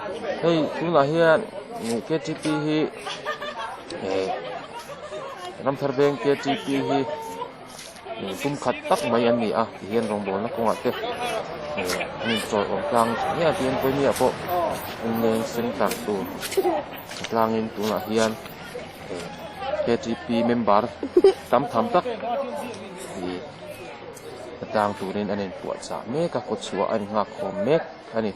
Hey tu na hian KTP hi RAMTHAR VENG KTP hi kum khat tak mai an ni a hian rong bol na ko ate ani chor ong tlang ya tian ko ni apo eng sen tar tu tlangin tu na hian KTP member tam tham tak hi tang turin anin puat sa me ka ko chua ani nga khom mek ani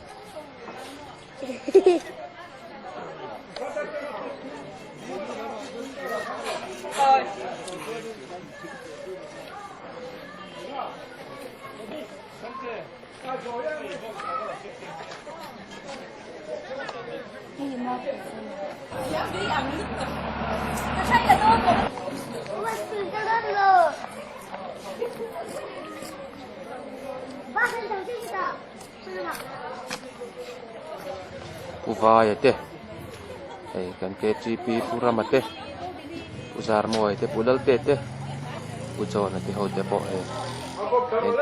Uvaya te, kan KTP pura mate, uzar moy te pudal te, ujon te ho te po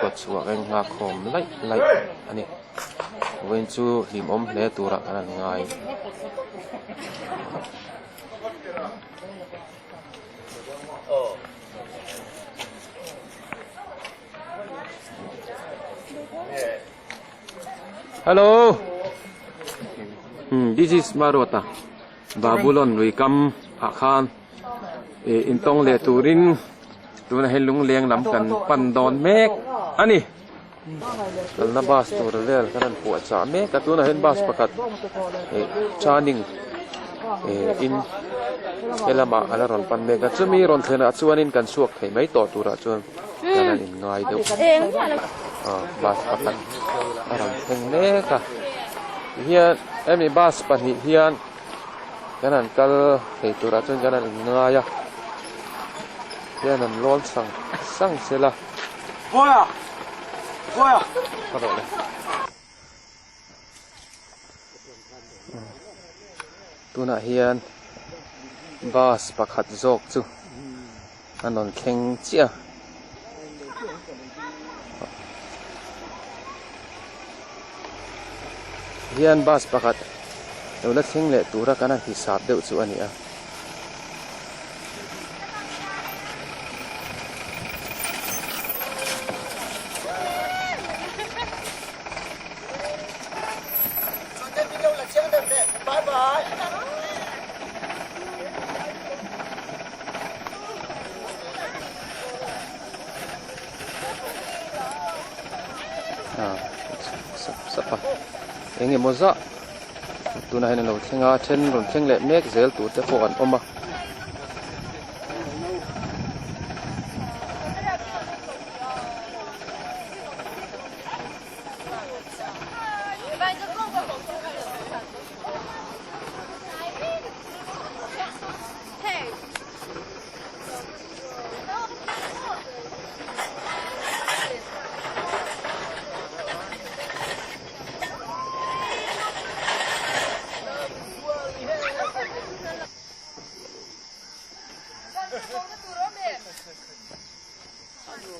kot suwa keng ngak hom lai ani, wen chu lim le tura kanan ngai. Hello. This is Marota. Babylon we come Akhan. Intong le turin. Tuna helung leng lam kan pandon mek. Ani. Kal na bas tur vel kanan puat sa mek. Katuna hen bas pakat. Chaning. In elama alaron pan mek. Chumi ron thena chuanin kan suak thei mai to tura chuan. Kanan in ngai deu. Bas pakat. Aram theng leka. Hian em bas pani hian kanan kal thei tura chuan kanan in ngaya. Hian an lol sang sela. Boya. Hello. Tuna hian bas pakhat zok chu anon theng chia. Hian bas pakat dola thing le tura kana hisab deuh chu ani a sapa enge moza tuna hen lo thenga then ron theng le mek zel tu te pho an oma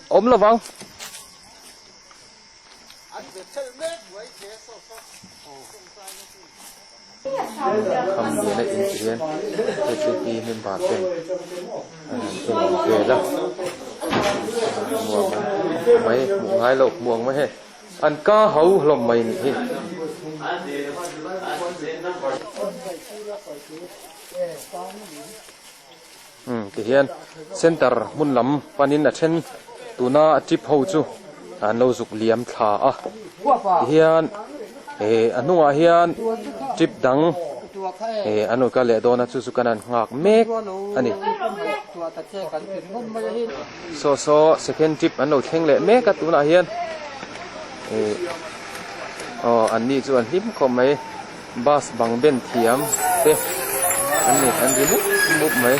ôm là vâng không gì này in chuyện KTP nên bà tên về đó muồng mấy muồng hai lộc muồng mấy he ăn cá hấu lòng mày nị thì hiện center mun lắm panin là trên tuna chip ho chu an lo zuk liam thla a hian anunga hian chip dang anu ka le dona chu kanan ngak mek ani so second chip an lo theng le mek ka tuna hian an ni chu an him ko mai bas bang ben thiam te an ni an ri mup mai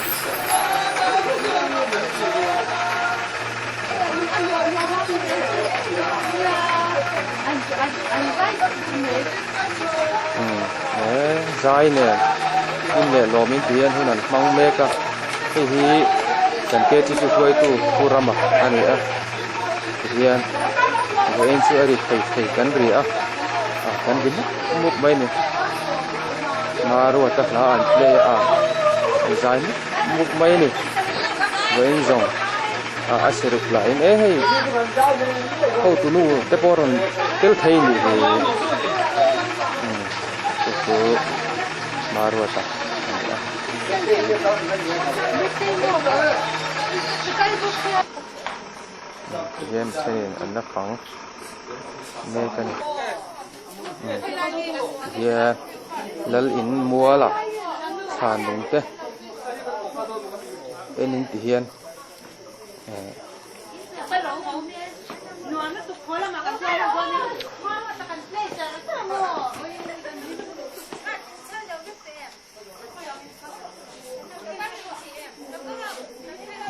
zai nè in le lo min tian hunan mang meka hi kan ke chi chu khoi tu purama ani a hian wen chu ari thei kan ri a kan bin mup mai ni มารัวตะลาอันเลี้ยใจมุกไม่นี่เว้นจงอาศัยรุกหลายเอ้ยเขาตุนูแต่พอรันเกิดไทยนี่ก็มารัวตะเยี่ยมเช่นอันนักฟังเมกันเยี่ยลลอินมัวละทานลงเตะเอ็นินตีเฮียน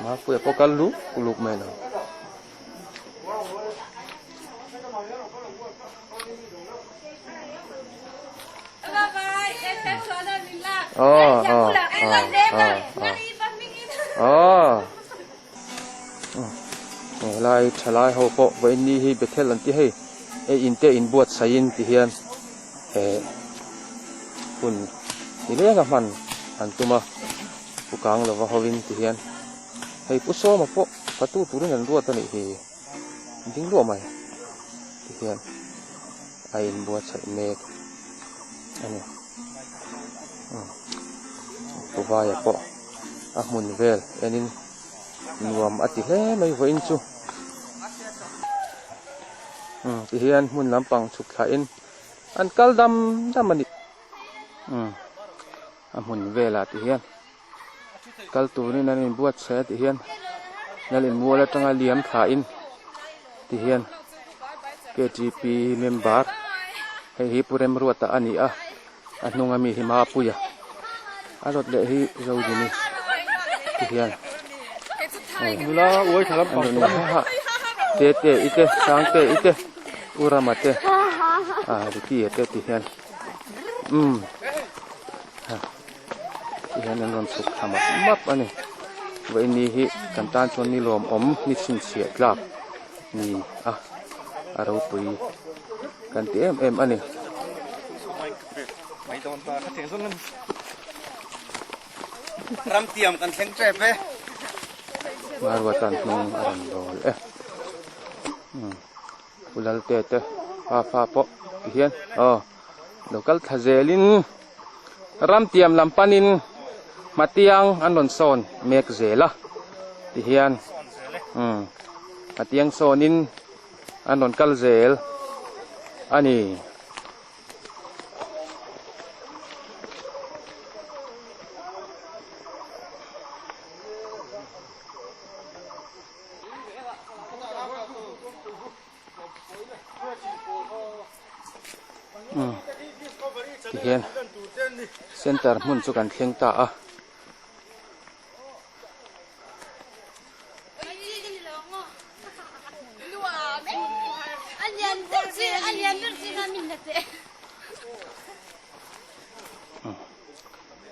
มาเพื่อพวกกันลูกแม่เนาะอ๋อลายฉลายเขาพอวันนี้ให้เบเทลันที่ให้อินเตอินบวชใส่อินที่เฮียนคุณนี่เรียกมันอันตัวมาผู้กลางหรือว่าเขาวินที่เฮียนให้ผู้ซ้อมาพอประตูตัวนั้นรัวตัวนี้ให้จริงรัวไหมที่เฮียนอินบวชใส่เมฆอันนี้ตัววายปะมุนเวลอันนี้นุamอติเล่ไม่ไหวอินจูที่เฮียนมุนลำปังสุขอินอันกัลดำมันนี่มุนเวลาที่เฮียนกัลตัวนี้นั่นบวชเสที่เฮียนนั่นอินมัวแล้วตั้งเลี้ยมขาอินที่เฮียน KTP member ให้ฮิปุเรมรัวตาอันนี้อันนงมีหิมาปุยอารถเละฮิเราดีนี่ที่เฮียนเวลาโอ้ยฉลามปังเตะอีเตะช้างเตะอีเตะอุรามาเตะดิที่เตะที่เฮียนที่เฮียนนั่นรอนสุขธรรมะมับอันนี้วันนี้ฮิกันตานชนนิลมนิสินเสียกลับนี่อารมณ์ปุยกันเตะอันนี้ไม่โดนตาขัดเสียงส่วนนั้นรำเตรียมกันเสียงแจ๊บเลยมาวัดตันนงอรันโดลอุลลเตะฟ้าปะเฮียนดอกกัลทะเจลินรำเตรียมลำปานินมาเตียงอันนนโซนเมกเจล่ะเฮียนมาเตียงโซนินอันนนกัลเจลอันนี้ที่เห็นเซ็นเตอร์มุ่งสู่การเลี้ยงตา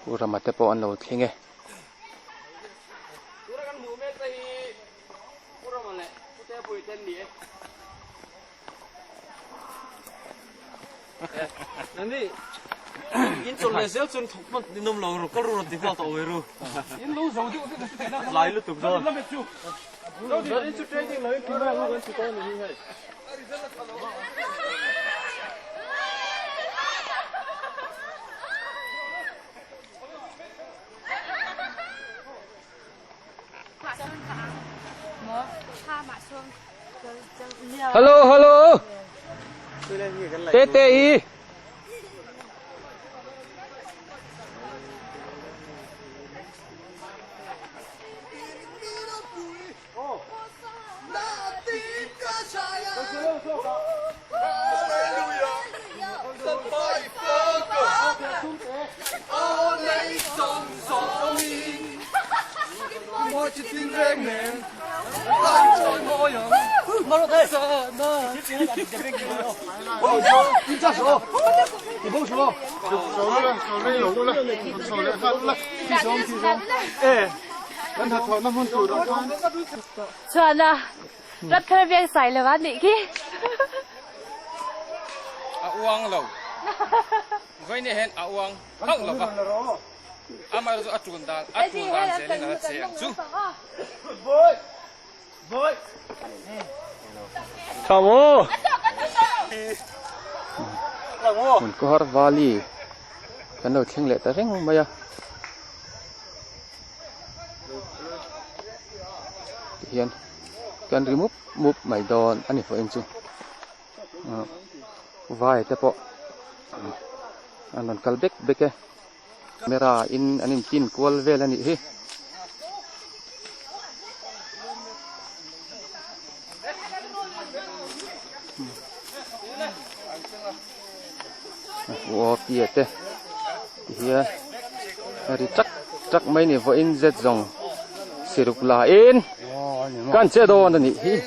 อุรามาเตปอันเราเลี้ยงนั่นนี่ยินจนเลยเสียจนถูกมันนมเราก็รู้ติดต่อตัวรู้ยินรู้สองที่หลายรู้ถูกต้องเราเดี๋ยวนี้จุดเริ่มเลยคือว่าเราจุดต้นนี้ให้ฮัลโหลเตะอีชวนนะรัดเคยเบียงใส่เลยวะนี่กี้อ้วงเรา Vậy này hẹn áo uang hăng lắm à? Ama rồi atuan dan sẽ nên là sẽ chú. Kamu. Mình có har vali. Cái nào thinh lệ ta reng mày à? Hiền. Kan remove mày đòn anh phải em chú. Vai te po. Anon kalbek beke. Mera in anin tin kual vel ani hi. Wo pia te. Hiya. Ari chắc mấy ni vo in zet zong. Siruk la in. Kan che do ani hi.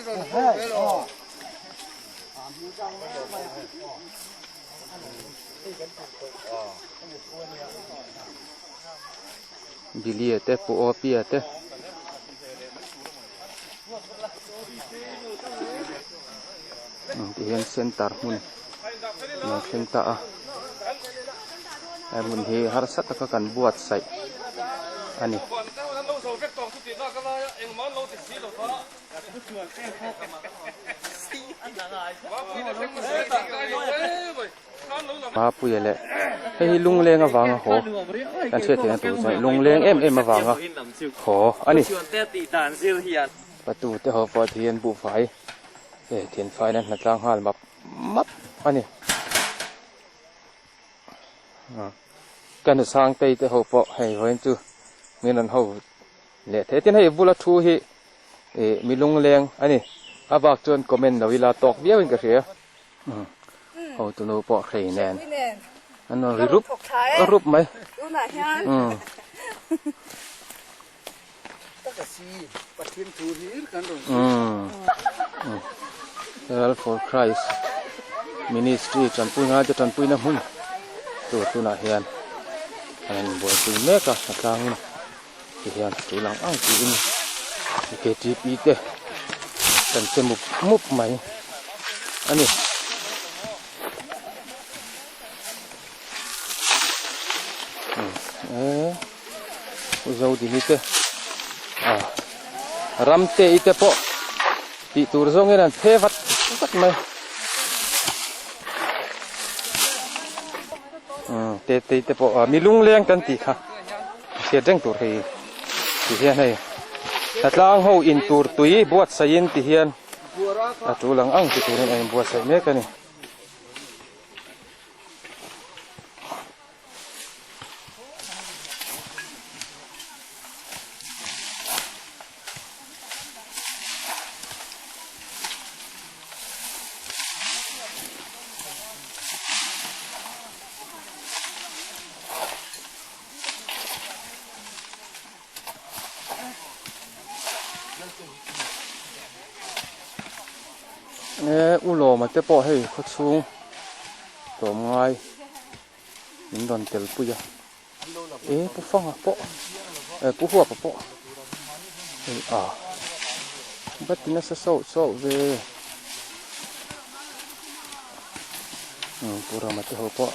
Bilia te po opia te hian center mun na center a mun hi har sat ka kan buat sai ani ma pu yele hei lung leng awang ho kan che thian tu sai lung leng em awang ho ani patu te ho pa thian bu fai thian fai nan HNATLANG hal map ani kan sang tei te ho po hei hoin chu minan ho le the tin hei bula thu hi mi lung leng ani abak chuan comment lo ila tok viawin ka ria ho tu no po khei nen ano rup mai for Christ ministry chanpui nga chanpui na hun tu na hian an bo tu me ka HNATLANG ti hian tu lang ang ti in KTP te kan che mup mai ani uzau di ni te ramte ite po ti tur zong eran thevat mai te po mi lung leng kan ti kha se jeng tur hi ti hian nei HNATLANG ho in tur tui buat sain ti hian atu lang ang ti turin ai buat sai me kani ulo mà te po hei kho chung to ngai min don tel puya pu fang po pu hua po bắt tin sa so về pura mà te ho po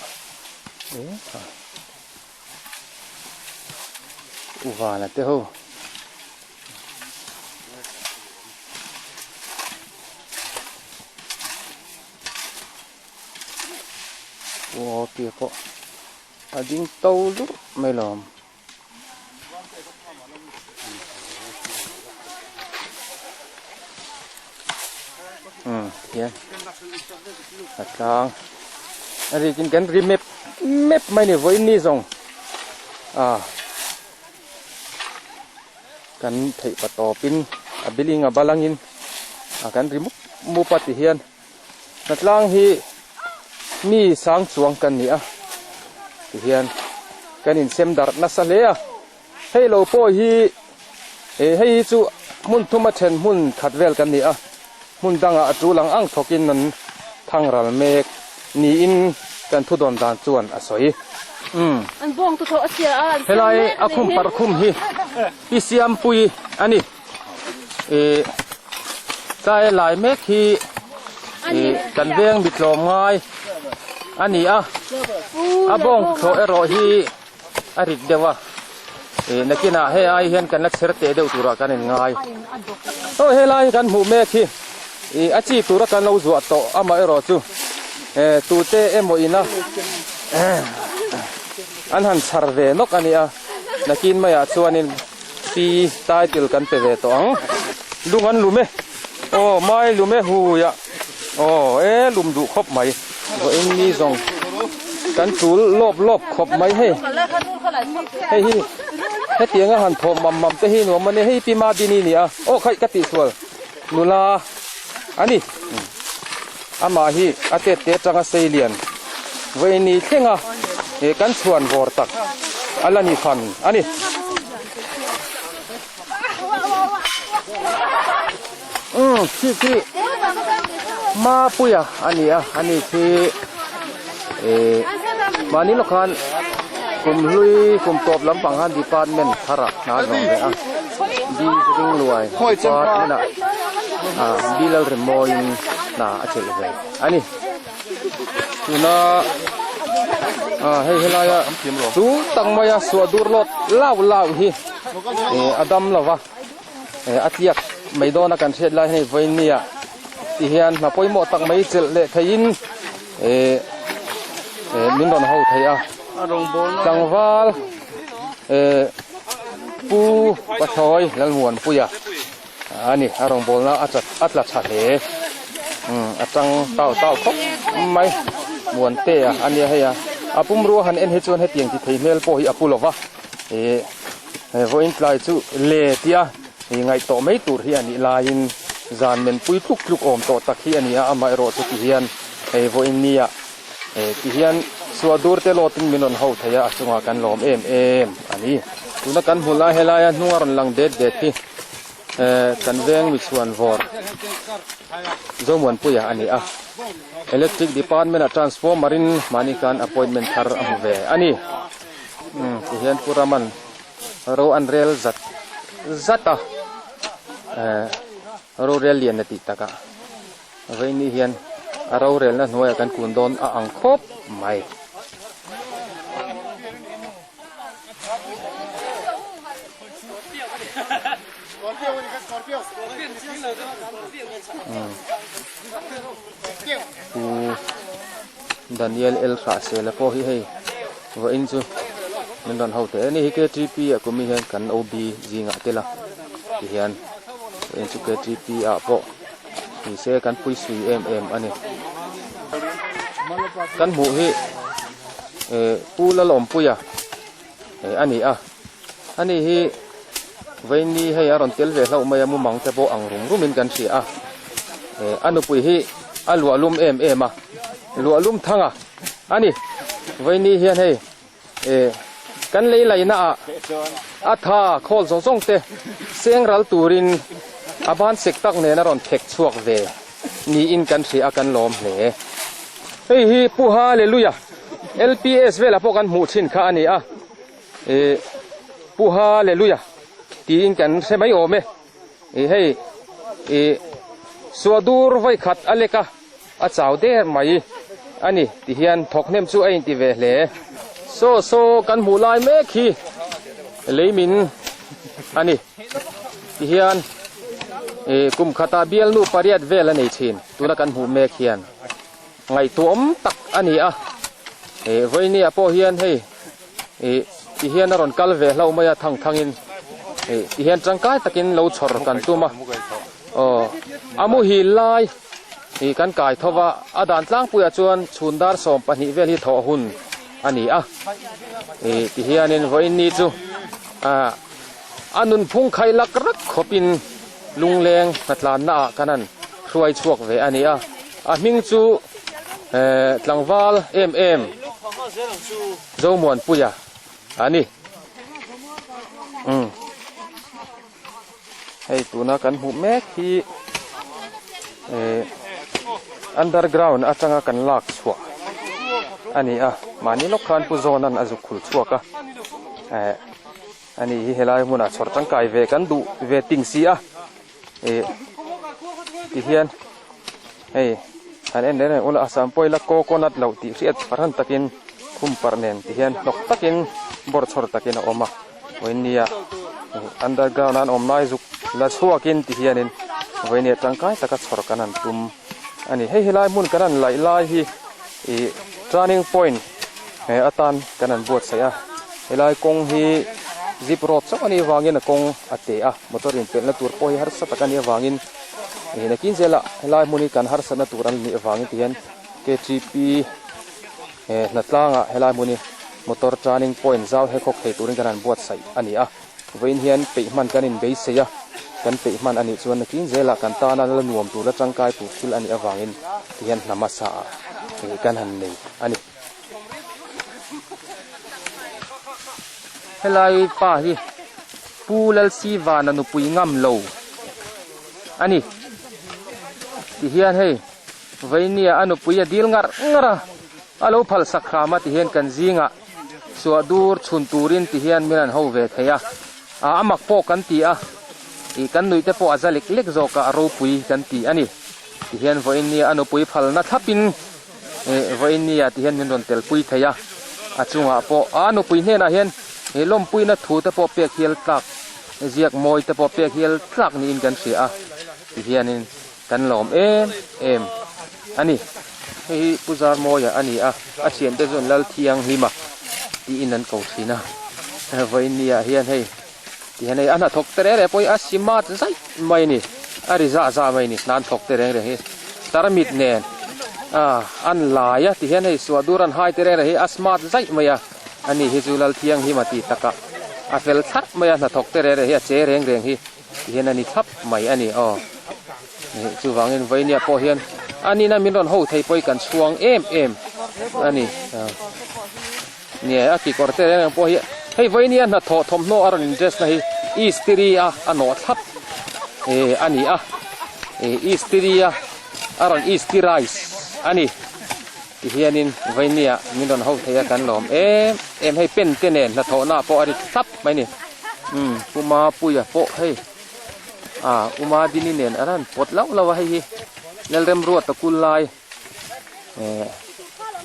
uva là te ho wo pia po ading tau lu mai lom yeah HNATLANG ari kin kan remap mai ni voi ni zong kan thei pato pin abiling abalangin kan remove mu pati hian HNATLANG hi mi sang chuang kan ni ti hian kan in sem dar na sa le hei lo po hi hei chu mun thuma then mun khatvel kan ni mun danga atu lang ang thokin nan thangram mek ni in kan thu don dan chuan asoi an bong tu tho asia helai akhum parkhum hi pisiam pui ani sai lai mek hi kan veng bitlom ngai ani abong tho ero hi arit dewa nakina he ai hian kan lak serte deuh tura kan en ngai o he lai kan mu me khi achi tura kan lo zuwa to ama ero chu tu te emo ina an han sarve nok ania nakin maya chuanin pi title kan pe ve to ang lungan lume o mai lume hu ya o lum du khop mai go en ni zong kan chul lop khop mai he he tianga han thom mam te hi no mane he pi ma bini ni a o khai ka ti swal nula ani ama hi ate te changa seilian veini thenga kan chuan vor tak alani phan ani khi ma puya ani khi mani lo khan kum lui kum top lam pang han department thara na jong re di ring luai pat na bilal remoin na achel ve ani tuna helaya tu tangmaya suadur lot law hi adam lawa atiak maidona kan shet lai nei voinia ti hian na poimo tak mai chel le thain min don ho thaya tangwal pu pathoi lalmuan puya ani arong bolna atla chale atang tau khop mai muan te ania heya apum ru han en he chon he tiang ti theimel po hi apulova voin tlai chu le tia ngai to mai tur hi ani lain zan men pui tluk om to tak hi ani ama ero chu ti hian voin nia ti hian suadur te lotin minon ho thaya achunga kan lom em ani tuna kan hula helaya nuaron lang det hi kan veng mi chuan vor zomuan puya ani electric department transformerin mani kan appointment thar ve ani ti hian puraman ro an rel zata ro rel lian na ti taka veini hian aro rel na hnuai kan kun don a ang khop mai Daniel El Khase la po hi hei wa in chu min don ho te ni hi KTP ko mi hen kan OB jinga tela ti hian in chu KTP a po ni se kan pui sui ani kan mu hi pu la lom puya ani hi veini hei aron tel ve hlau mai amu mang te bo ang rumin kan si anu pui hi alwa lum lua lum thanga ani veini hian hei kan lei laina a tha khol zong te sengral turin aban sektak ne na ron thek chuak ve ni in kan si akan lom hle hei hi pu hallelujah LPS vela po kan mu thin kha ani pu hallelujah ti in kan se mai ome hei suadur vai khat aleka a chaw de mai ani ti hian thoknem chu ai ti ve hle so kan mu lai me khi leimin ani ti hian kum khata bial nu pariat vela nei thin tuna kan mu me khian ngai tuam tak ani voini apo hian hei ti hian ron kal ve hlau maya thangin ti hian changkai takin lo chhor kan tuma amu hi lai kan kai thowa adan tlang puya chuan chundar som pani vel hi tho hun ani ti hianin voini chu anun phung khai lak rak khopin lungleng natlan na kanan hruai chuak ve ani ming chu tlangwal zomuan puya ani hei tuna kan hu mek hi underground atanga kan lak chua ani mani lokhan pu zonan azu khul chuaka ani hi helai muna chhor tangkai ve kan du ve tingsi ti hian hei han en ne ula asam poila coconut lo ti riat paran takin khum parnen ti hian nok takin bor chhor takin a oma voinia underground an om nai zuk la chuakin ti hianin voinia tangkai taka chhor kanan tum ani hei helai mun kanan lai lai hi turning point atan kanan buat saya helai kong hi zip road so ani wangin a kong ate a motor in pel na tur po hi har sa takani wangin nakin zela helai muni kan har sa na turan ni wangin ti hian KTP HNATLANG helai muni motor turning point zaw he khok hei turin kanan buat sai ani a vein hian peihman kanin be seya kan peihman ani chuan nakin zela kan ta na la nuam tu la tangkai tu thil ani awangin ti hian namasa kan han nei ani helai pa hi pulal siwa na nu pui ngam lo ani ti hian hei veinia anu pui a dil ngar ngara alo phal sakha ma ti hian kan zinga suwa dur chhun turin ti hian milan ho ve theya amak po kan ti a I kan nui te po azalik lek zoka ro pui kan ti ani ti hian veinia anu pui phal na thapin veinia ti hian min ron tel pui theya achunga po anu pui hena hian lom pui na thu te po pek hial tlak ziak moi te po pek hial tlak ni in kan sia ti hianin kan lom em ani hei puzar moya ani a chian te zon lal thiang hima ti inan ko thina vainia hian hei ti hian ana thok tere re poi asimat zai mai ni ari za mai ni nan thok tere re he tarmit nen an laya ti hian hei suaduran hai tere re he asmat zai maya ani hi zulal thiang hi mati taka a fel thap maya na thok tere re hi che reng hi hian ani thap mai ani chu wangin vainia po hian ani na min ron ho thei poi kan chuang em ani nie a ki korte reng po hi hei vainia na tho thom no aron dress na hi istiria ano thap ani istiria aron istirais ani ti hianin vainia min ron ho theya kan lom em hei pen tenen na tho na po ari thap mai ni puma puya po hei uma dinin nen aran pot law hei lel rem ruat ta kulai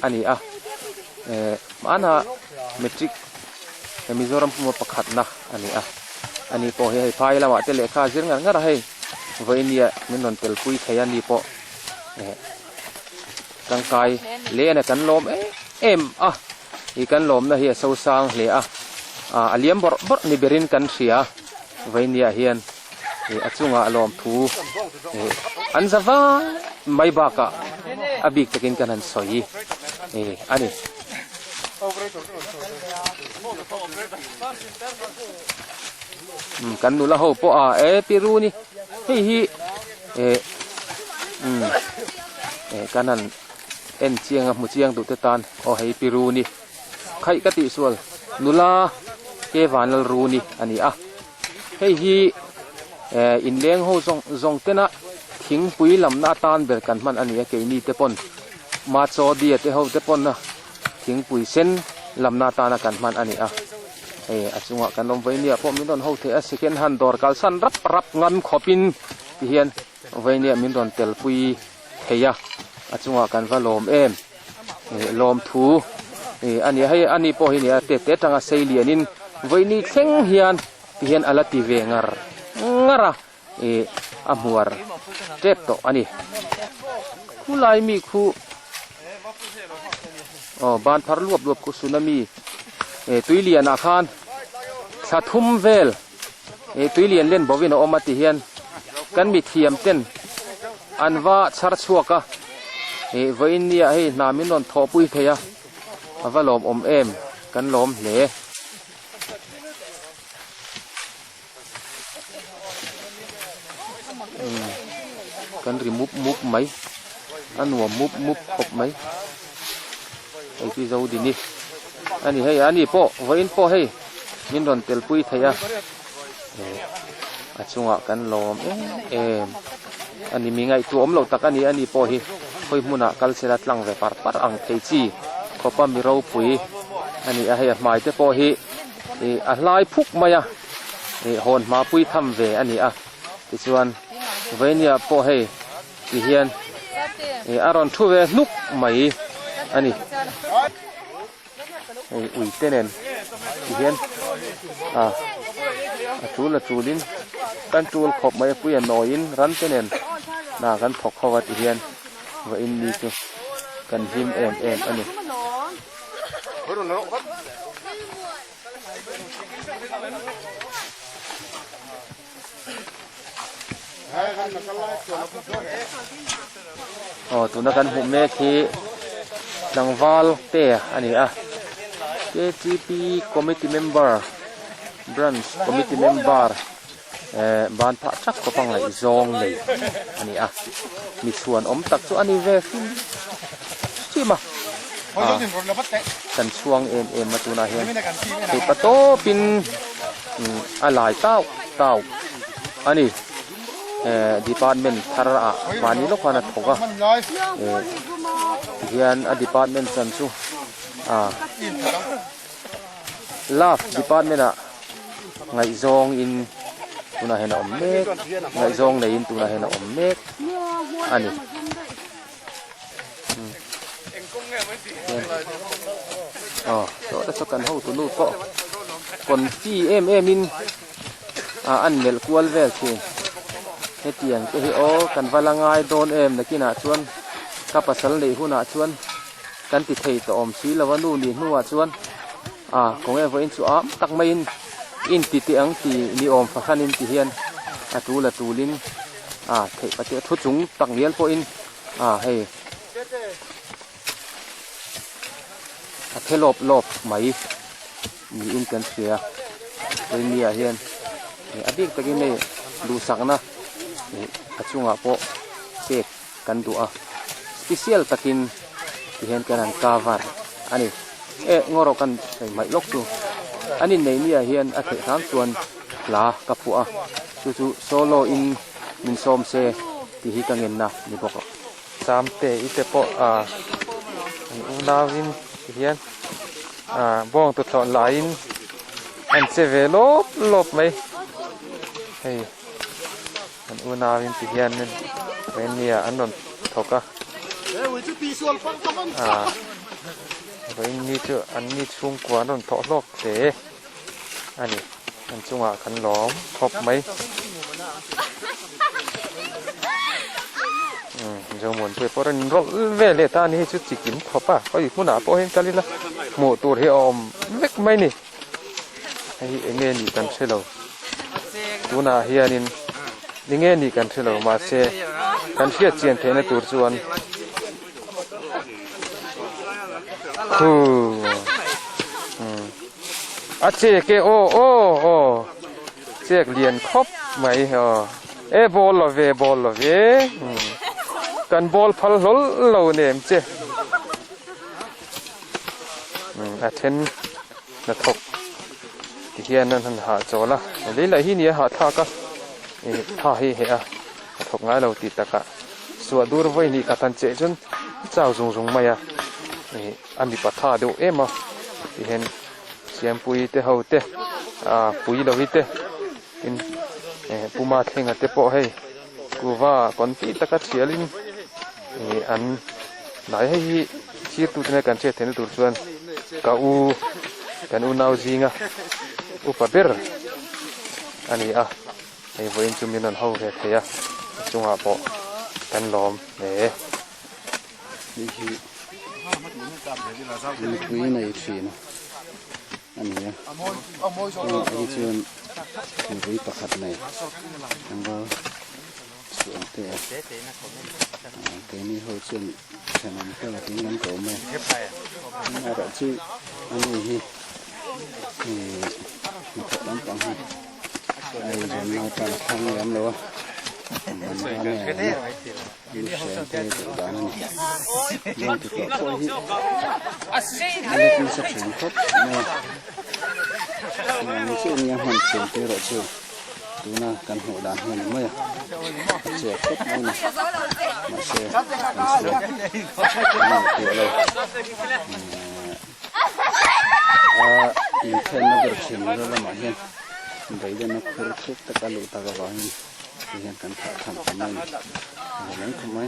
ani mana metric mizoram puma pakhat na ani po hei phai lawa te lekha zir ngar hei vainia min ron tel pui theya ni po tangkai le na kan lom em I kan lom na hi so sang le aliam bor ni berin kan ria vainia hian achunga alom thu anzawa mai baka abik takin kanan soi ani kan nula ho po piruni hi kanan en chiang mu chiang du te tan o hei piruni khai ka ti sual nula ke vanal runi ani hei hi in leng ho zong tena thing pui lam na tan ber kan man ani ke ni te pon ma cho dia te ho te pon na thing pui sen lam na ta na kan man ani achunga kan lom vainia po min don ho the a second hand dor kal san rap ngam khopin ti hian vainia min don tel pui theya achunga kan valom lom thu ani hei ani po hi ni te tanga seilianin vaini thleng hian ti hian alati ve ngara amuar tep to ani kulai mi khu ban thar luap ku tsunami tuilian akhan thathum vel tuilian len bovin omati hian kan mi thiam ten anwa char chuaka vainia hei namin non thopui theya avalom em kan lom hle kan remove move mai anuam move khop mai ai pi zo di ni ani hei ani po vain po hei min ron tel pui theya achunga kan lom ani mi ngai tu om lo tak ani po hi hoi muna kal sela tlang ve par ang thei chi khopa mi ro pui ani a hei mai te po hi a hlai phuk maya hon ma pui tham ve ani ti chuan vainia po hei ti hian aron thu ve nuk mai ani อุ่ยเต้นเห็นจูละจูลินกันจูลขบไม่ปุยนอยน์รันเต้นน่ากันถกเขาวัดเห็นว่าอินดีจูกันหิมอันนี้ตัวนักการหุ่มเมฆที่นังวาลเตะอันนี้KTP committee member branch committee member บ้านพระจักก็ปังไหลซองเลยอันนี้มีส่วนตักส่วนอันนี้เวฟินใช่ไหมกันช่วงมาตัวน่าเห็นติดประตูปินอะไรเต้าอันนี้department ธาระมานี่ลูกคนนั้นถูกเรียนdepartment สันสุlove department ไงซองอินตัวน่าเห็นเมฆไงซองในอินตัวน่าเห็นเมฆอันนี้ตัวจะสักกันเท่าตัวนู้นก็คนที่มินอันเมลกวลเวลที่เฮตียงก็ฮิโอกันวลางายโดนนะกินาชวนกับปัสสาวะเลยหัวหน้าชวนกันติดเทยต่อสีละวันนู่นนี่นัวชวนของว่าอินสุอาตักไม่อินติดเตียงที่นิอมฝักขันอินติเฮียนตูละตูลินเทปเตะทุจุงตักเลี้ยนพออินให้เทลบไหมมีอินกันเสียเลยมีเฮียนอดีตตะกี้นี่ดูสักนะกระชุ่งโปเด็กกันตัวspecial ตะกินที่เห็นกันนั่นกาวันอันนี้งอรกันใส่ไม้ลกจูอันนี้ในนี่เห็นเทถามส่วนลากับผัวจู่โซโลอินมินซอมเซที่ฮิกังเงินนะนี่บอกสามเตอิเตโปอุนาวินที่เห็นบ้องตัวถอนลายอันเซเวลบไหมเฮ้ยอันอุนาวินที่เห็นนั่นเป็นเนี่ยอันนั้นถกวันนี้เจออันนี้ช่วงกว่านั่นทอดลอกเตะอันนี้อันช่วงขันหลอมครบไหมจงหมุนไปเพราะนั่นรถเวลตานี่ชุดจิกินทอป่ะเขาอยู่ผู้หนาพอเห็นกันเลยละหมูตัวที่อมเล็กไหมนี่ไอ้เงี้ยนี่กันเชลล์ตัวน่าเฮียนินนี่เงี้ยนี่กันเชลล์มาเชกันเชียเจียนเทนตัวส่วนเจกโอเจกเรียนครบไหมบอลละเวกันบอลพัลลเราเนี่ยเจเทนนัทกที่เฮียนั่นหาโจละเลยละที่นี่หาท่าก็ท่าให้เหี้ยทกง่ายเราติดตะกะส่วนดูรไว้นี่กันเจจนเจ้าจงมาอันนี้ปัทธาดูที่เห็นเสียงปุยเตะเขาเตะปุยเราวิเตะอินปูมาเข่งเตะโปให้กูว่าก่อนที่ตะกัดเสียลินอันไหนให้ชีตุในการเชื่อเทนตุส่วนกันนาวจิงปะเบอร์อันนี้ไอ้วัยจุมินันเขาเทียจงอาโปกันล้อมมีคุยในชีนอันนี้ที่ชวนมีคุยประคัดในแล้วก็ส่วนเตะนี่เขาชวนฉะนั้นก็ทิ้งกันเขาไม่อะไรชื่ออันนี้มีขบน้ำปังไอ้จนเราไปทางย้ำเลยวะมันก็แน่ยูเซนเตอร์ด้านนี้ยังติดต่อคนที่ไม่มีสักสิ่งครับมีชื่อนี้หันเสียงเตอร์ชื่อตัวน่ากันหัวด้านหัวนี่มั้ยเสียครับมั้ยมาเสียตัวเราอินเทอร์เน็ตเชื่อมเราละมาเห็นได้ยินนักธุรกิจตะการลุตะกบ้านที่ยังกันทำทำไมนั่นทำไม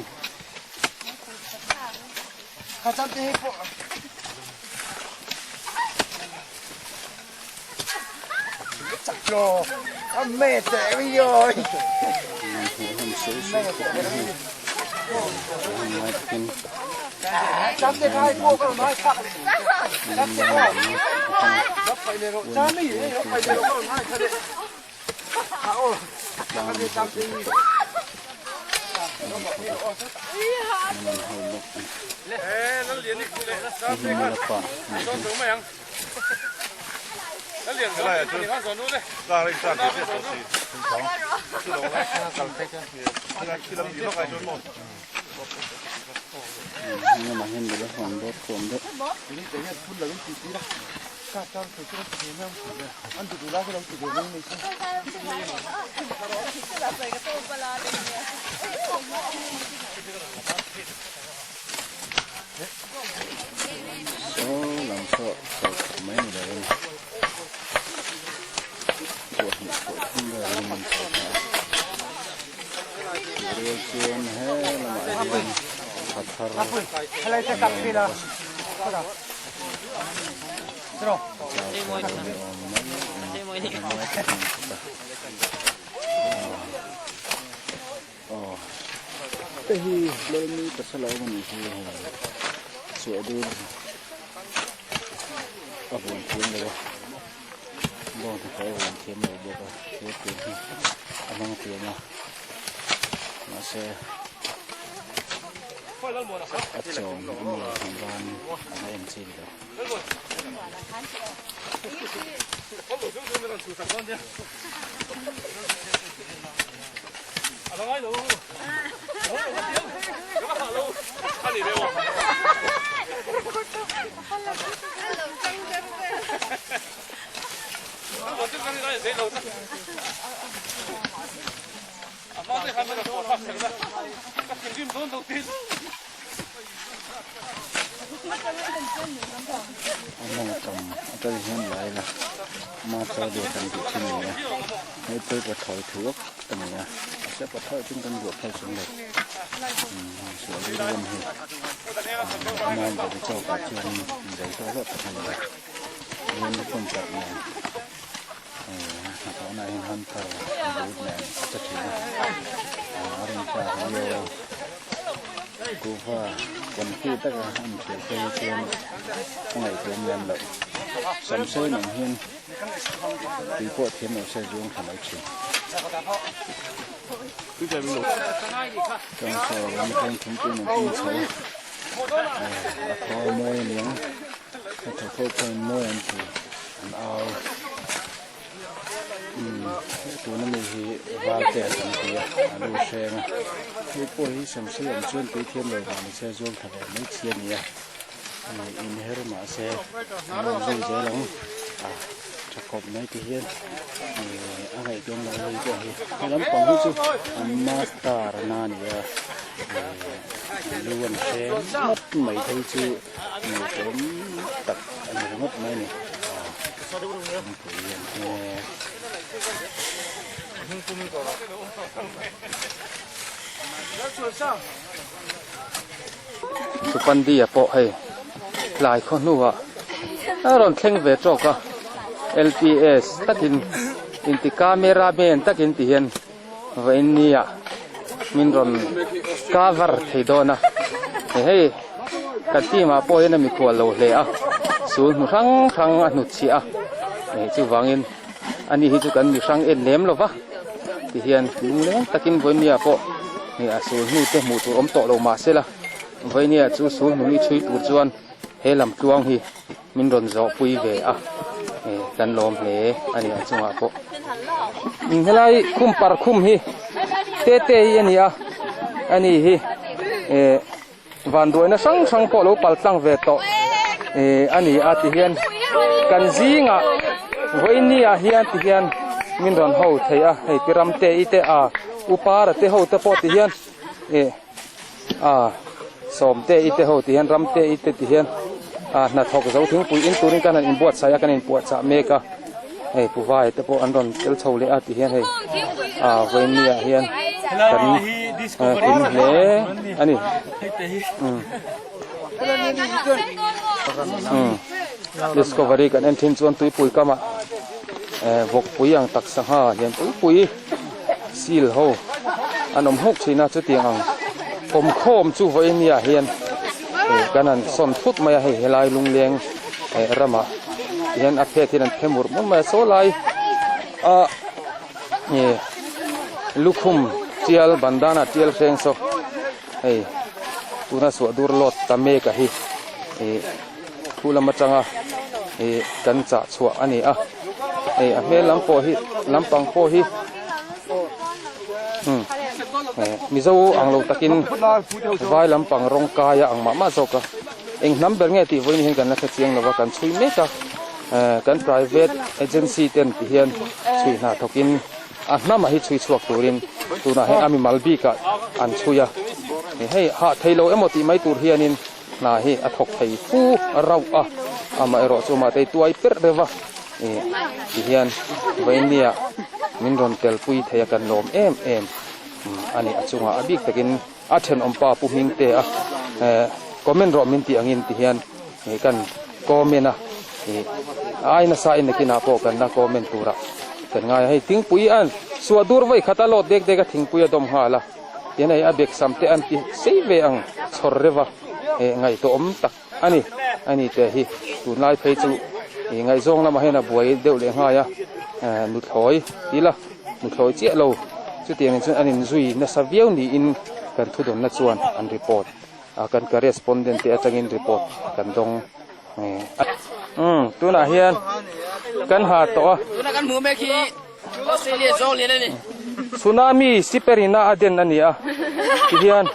นี่มาเห็นเลยหอมรถโคมด้วยโอ้หลังโซ่ไม่ได้เลยปวดหัวปวดที่เลยมันปวดเรียกเชียนให้ละหมาดเรียนขัดทาร์อะไรจะกลับที่ละแต่ฮีเลยมีแต่สลายมันฮีสวยดูก็บุญเทียมเลยวะบอกที่ใครบุญเทียมเลยบอกว่าเทียมเทียมอันนั้นเทียมมาเสียอัดจงอันนี้ทำบ้านอันนี้เอ็มซีเลยน้องกำจะเห็นไหลนะมาเจอเดียวกันที่นี่นะให้เปิดกระถอยถือตรงนี้นะเสียกระถอยจึงกันบวกให้สำเร็จสวยดีด้วยเหตุงานจะเจ้าการเชียงใหญ่ก็รถทำไปเรียนคนจัดงานเขาในฮันเตอร์รูดแมนจะถืออารมณ์จากเยอะกูว่าคนที่ตั้งแต่อันเฉยๆเชียงไงเชียงยันเลยสำเสยหนังเฮียนตีโป้เทียนเอาเสียยุ่งทำไมชิงจังโซ่วันเพ็ญถึงปีหนึ่งปีเฉยพอมวยเลี้ยงถ้าถูกเขาเป็นมวยอันที่เอาตัวนั้นมีวาลเตะสังเกตดูเชงที่พวกที่สมเสียงชวนไปเทียนเลยมันเสียช่วงทำแบบไม่เชียนเนี่ยอินเฮอร์มาเสียมันดูเจ๋งจะกบในที่เฮียนอะไรตรงนั้นเลยก็เห็นแล้วผมรู้สึกมาสตาร์นานเนี่ยล้วนเชงมัดไม่ทันชื่อผมตัดอันนี้มัดไม่เนี่ยสุปันดีอะปะให้หลายคนนู้อ่ะรอนเข่งเวทจอกอ่ะ LPS ตักินอินติกาเมราเบนตักินที่เห็นเวนนี่อ่ะมินรอนกาฟาร์ที่โดนนะเฮ้ยกันที่มาปอยนั่นมีขวดโลเลยอ่ะสูงครั้งอนุชีอ่ะจู่วางเงินอันนี้ที่จุกันมีครั้งเอ็นเลี้ยมหรอวะที่เห็นลุงเลี้ยงตะกินเวนนี่อ่ะปอนี่อ่ะสูงนี่เต็มหมู่ตัวอมโตลงมาเสียละเวนนี่อ่ะจู่สูงนี่ช่วยตัวจวนเฮลำจวงฮีมินรอนจอปุยเวอ่ะกันลมเลยอันนี้จังหวะปอเฮลัยคุมปาร์คุมฮีเตะยันนี่อ่ะอันนี้ฮีวันด้วยนะสังปอลูปัลตังเวโตอันนี้อาทิเฮียนกันซีงอ่ะวันนี้อาเฮียนที่เฮียนมินรอนเฮาเทียให้พิรำเตอิเตอุปาระเตเฮาเตปอที่เฮียนสมเตอิเตเฮาที่เฮียนรำเตอิเตที่เฮียนนัดหกเจ้าถึงปุยอินตูริกันอินบวชสายกันอินบวชสาเมกะผู้ว่าเตปออันรอนเตลชาวเลอาที่เฮียนให้วันนี้อาเฮียนกันกินเลยอันนี้discovery กันเอ็นทินส่วนตุยปุยกามา vok pui ang tak sang ha hian pui sil ho anom hok china chu tiang ang kom khom chu voi nia hian kanan son phut maya hei helai lungleng rama hian a phe thian phemur mon ma so lai a lukhum tial bandana tial reng so ei tuna su dur lot tame ka hi khula machanga kan cha chua ani a a me lampo hi lampang po hi mizo anglo takin vai lampang rong kaya ang mama zoka eng number nge ti voin hin kan la chiang lawa kan chui me ka kan private agency ten ti hian chui na thokin a hnama hi chui chuak turin tuna he ami malbi ka an chuya hei ha thailo emoti mai tur hianin na hi a thok thei fu rau a ama ero chuma te tuai per rewa ti hian vainia min ron tel pui theya kan lom em ani achunga abik takin a then ompa pu hing te a comment ro min ti angin ti hian kan comment a ai na sa in kina po kan na comment tura kan ngai hei ting pui an suadur vai khata lot dek dek a thing pui dom hala yan ai abek samte an ti save ang chorrewa ngai to om tak ani te hi tu nai phei chu ngai zong lama hena buai deu le nga ya nu thloi tila nu thloi che lo chu tiang chu anin zui na saviau ni in kan thu dom na chuan an report kan ka respondent te atangin report kan dong tu na hian kan ha to tuna kan mu me khi Australia zong le ni tsunami siperina aden ania hian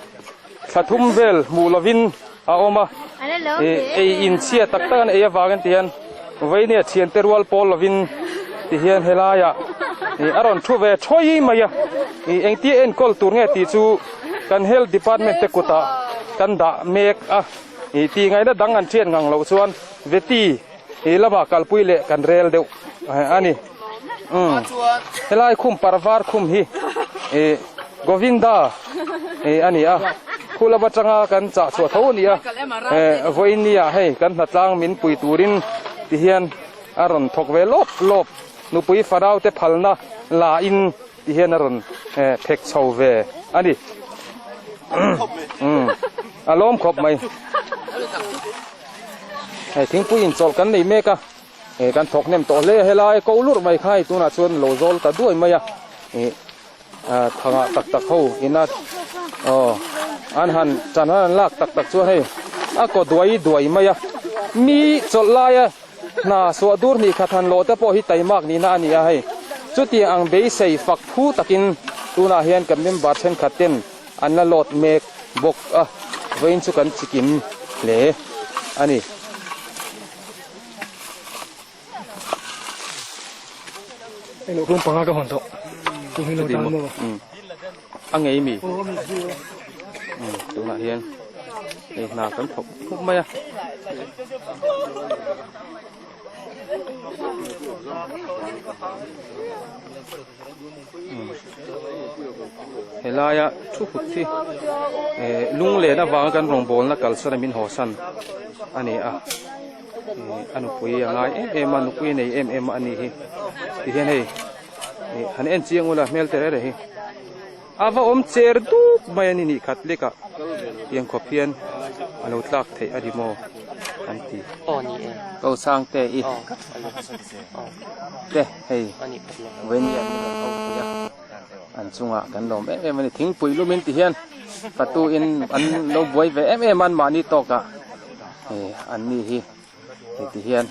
thathum vel mulovin a oma in chia taktan e wagan tian vaine thian terwal pol lovin ti hian helaya aron thuwe thoi maya engti en kol tur nge ti chu kan health department te kuta kan da mek a ti ngai da dang an thian ngang lo chuan veti lama kalpui le kan rel deu ani helai khum parvar khum hi govinda ani a khula bachanga kan cha chwa tho nia voinia hei kan HNATLANG min pui turin ti hian aron thokwe lop nu pui farau te phalna la in ti hian aron thek chhowe ani alom khop mai hei thing pui in chol kan nei meka kan thok nem to le helai ko lur mai khai tuna chuan lo zol ta duai maya thanga tak ho ina an han chan han lak tak chuan hei a ko duai maya mi chol laia na so dur ni khathan lo te po hi taimak ni na ani a hei chuti ang be sei fak thu takin tuna hian kan mem bar then khaten an la lot mek bok a vein chu kan chikim le ani Eno kung panga ka honto. Kung hino tama mo. Ang ei mi. Tu na hian. Na kan thok khop mai a. Helaya thu khut thi. Lung le na wang kan rong bol na kalsara min hosan. Ani a. Anu pui angai anu pui nei ani hi. Ti hian hei han en chiang ula mel tere re hi ava om cher du mai ani ni khatleka yang khopian alo tlak thei adimo anti ni ko sang te i te hei wen ya an chunga kan lom ani thing pui lumin ti hian patu in an lo boi ve man mani to ka an ni hi ti hian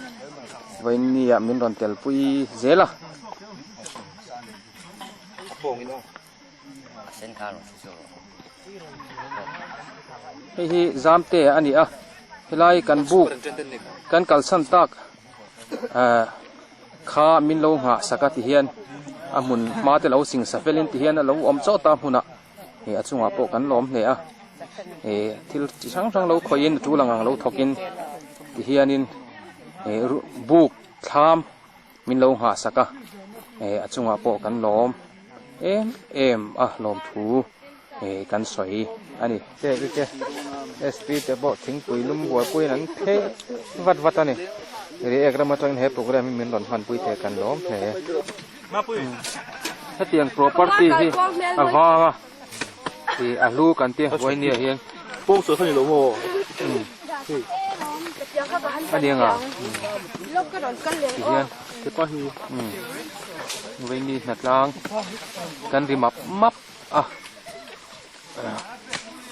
wen ni ya min ron tel pui zela hi zamte ani a helai kan buk kan kalsan tak kha min lo nga sakati hian amun ma te lo sing safelin ti hian lo om chaw ta huna achunga po kan lom ne a thil chi sang lo khoin tu langang lo thokin ti hianin buk tham min lo nga saka achunga po kan lom em lom thu kan soi ani te sp te bo thing pui lum bua pui nan the wat ani เรียกเรามาจังเฮโปรแกรมเหมือนหล่อนพันปุ้ยเทกันล้อมแผล มาปุ้ย ถ้าเตียง property ที่ว่าที่ลูกันเตียงไว้เนี่ยเฮียง ปุ้งสวยขึ้นอยู่หลวงพ่อ อันนี้อ่ะ lúc cái đòn cân liền ที่เฮียง ที่ป้าฮี ไว้นี่นัดล้างกันริมับ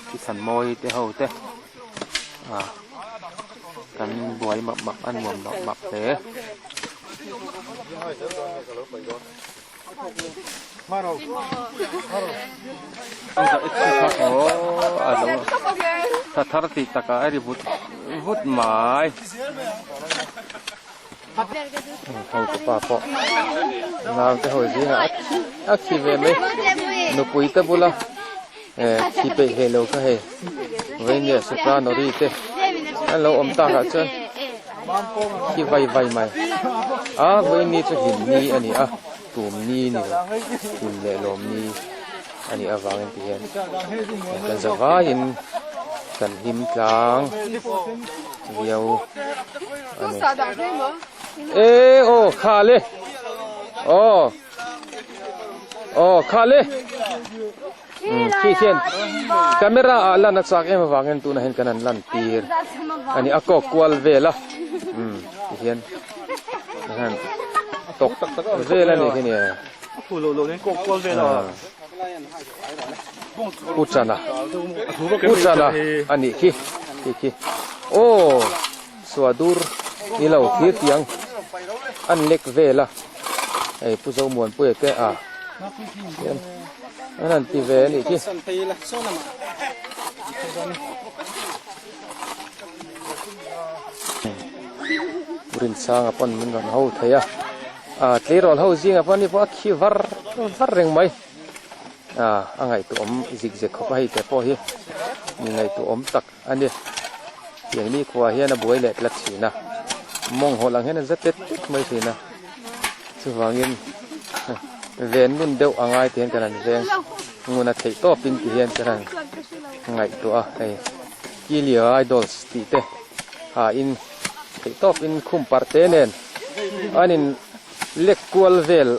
ที่สันมอยเตะเฮาเตะกันบวยมับอันหมมับเตะโอ้อะไรถ้าทาร์ติตะกาไอ้ดิบุตหมายเขาจะป่าปอกน้ำจะหอยสิฮะอักขีเวไหมนุปุยตะบุละขีเปเฮโลก็เฮเวเนี่ยสุกานอรีเตอันเราอมตากันจนขีไวไหมเวนี่จะหินนี่อันนี้ตุ่มนี่นี่หินเละลมนี่อันนี้วางกันเพียนกันจะว่าหินกันหิมกลางเดียวอันนี้โอ้ขาเลยโอ้ขาเลยขี้เขียนกล้องลันนักสักเอ็มวางกันตัวนั้นเห็นกันนั่นลันตีร์อันนี้ก็กวลเวล่ะขี้เขียนนั่นตกเวล่ะนี่ที่นี่ผู้โลนี่กกวลเวล่ะอุจจาระอันนี้ขี้โอ้สวัสดีนี่เราที่เตียงอันเล็กเวล่ะไอ้ผู้เจ้ามวลผู้เตะนั่นตีเวนี่ขี้บรินสางปนมันกันเฮาเทียทลีรอลเฮาจิงปนนี่พวกขี้วาร์เร่งไหมอันไงตัวซิกเข้าไปแต่พอเฮียยังไงตัวตักอันนี้อย่างนี้ขวาเฮียนะบวยเล็ดลักษีนะมองหัวหลังเฮียนะจะเต็ดไม่สินะสุวางินเวนนุ่นเดียวอังไงเทียนกันนั่นเองงูน่ะเทโต้ปินเทียนกันนั่นไงตัวไอ้กิเลสไอดอลสติเตอินเทโต้ปินคุมปาร์เตเนนอันนี้เล็กกวลเวล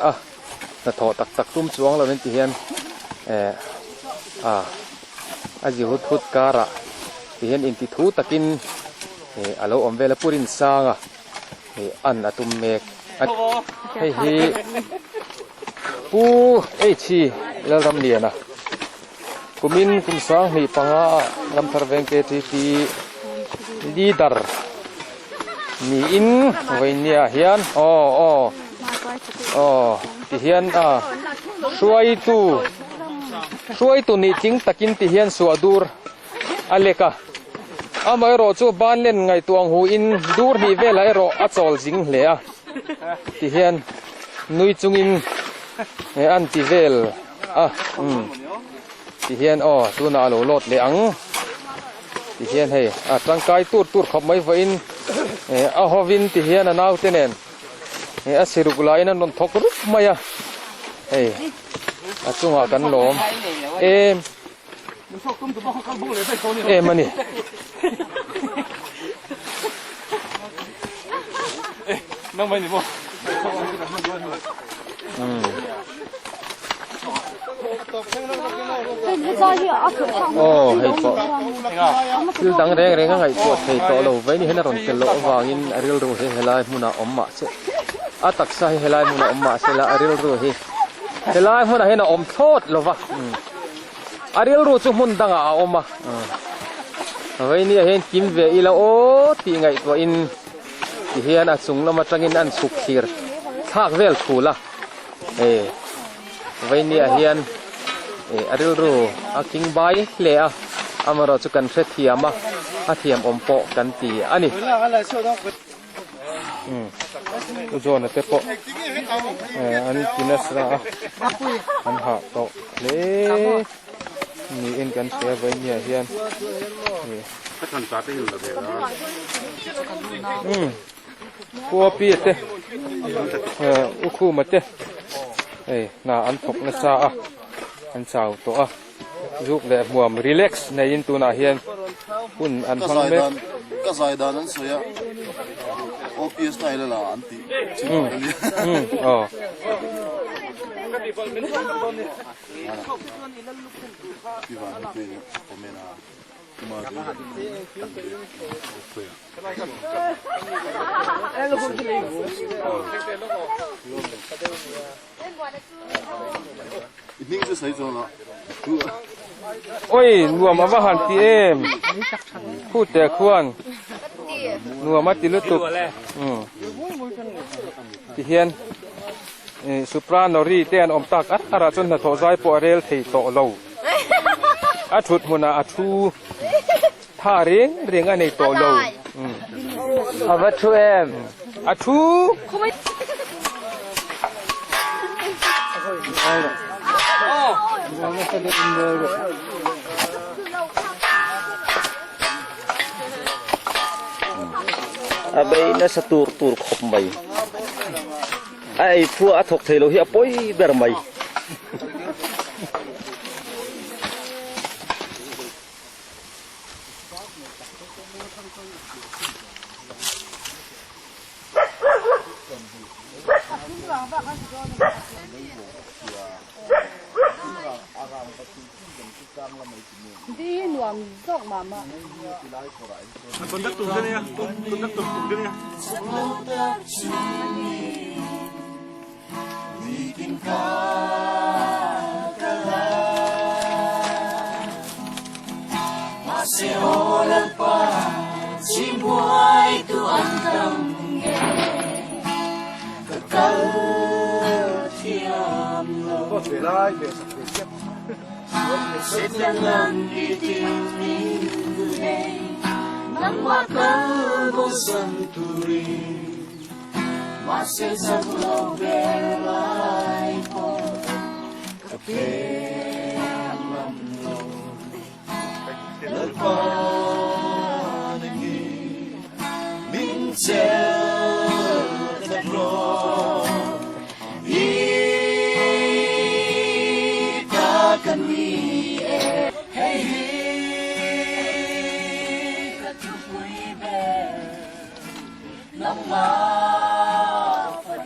น่ะทอตักตุ้มจวงเราเป็นเทียนอาจิหุดการะที่เห็นอินทิทูตะกินอาเราอมเวลปุรินสางอันตุมเมกให้ปูชีแล้วรำเนียนะกุมินกุมสางมีปังลำทารเวงเกทีทีลีดาร์มีอินไว้เนี่ยเฮียนที่เฮียนช่วยตัวนี้จริงตะกินที่เฮียนสวดดูร์อะไรกะไม่รอจูบ้านเล่นไงตัวหูอินดูร์นี่เวลารออัจฉริยเลยที่เฮียนนุยจุงอินอันที่เวลที่เฮียนตัวน่าโลดเลยที่เฮียนให้ร่างกายตูดขับไม่ไหวอินฮวินที่เฮียนน่าเต้นสิรุกลายนั้นนนทกรุกมาจุงหากันหลอมมันนี่นั่งไปนี่บ่ให้ปอคือดังแรงก็ไงปวดให้ต่อเราไว้นี่ให้น่ารอนเกลวางอินเรียลรู้ให้ลายมุนาอมมาเสตักใส่ให้ลายมุนาอมมาเสละเรียลรู้ให้ลายมุนาให้น่าอมโทษหรอวะเรียลรู้จุมุนดังอมมาไว้นี่เห็นกิมเวอีละโอตีไงตัวอินที่เฮียนสุงละมาจังอินอันสุกทีร์ทากเวลคูละไว้นี่เฮียนเรียลรู้กิงใบเละมารอจุกันเฟตเทียมเทียมอมโปกันตีอันนี้อุจจาระเตปอันกินนัสระอันหาโตเล่มีเอ็นกันเสียไว้เนี่ยเฮียนกัวปีเตอุคูมาเตน่าอันทกนัสระอันสาวโตยุกเล่มัวมรีแลกซ์ในยินตัวน่าเฮียนคุณอันฟังเมก็ใส่ดานั้นสวยโอ PS 来了啦，安迪。哦。地方那边后面啊，什么一定是谁做了？ โอ้ยนัวมาว่าหันตีเอ็มพูดแต่ควรนัวมาติลุตุกที่เฮียนสุปรานอรีเตียนอมตักอัดอาราชนทอใจปอเรลเทโตโลอัดชุดมุนาอัดชูท่าเรียงอันในโตโลอาวัตชูเอ็มอัดชูabai na sa tur khop mai ai fu athok thelo hi apoi ber mai đi nuam dọc mà con đất tùng đây nha, con đất tùng đây nha. sẽ dân lần đi tìm người đây nắng hoa cớ vô sân turi mà sẽ dần lâu về lại cô cà phê lầm lâu lỡ qua đời mình chờ thật rồi cần đi hey các chú quý bé năm lá phật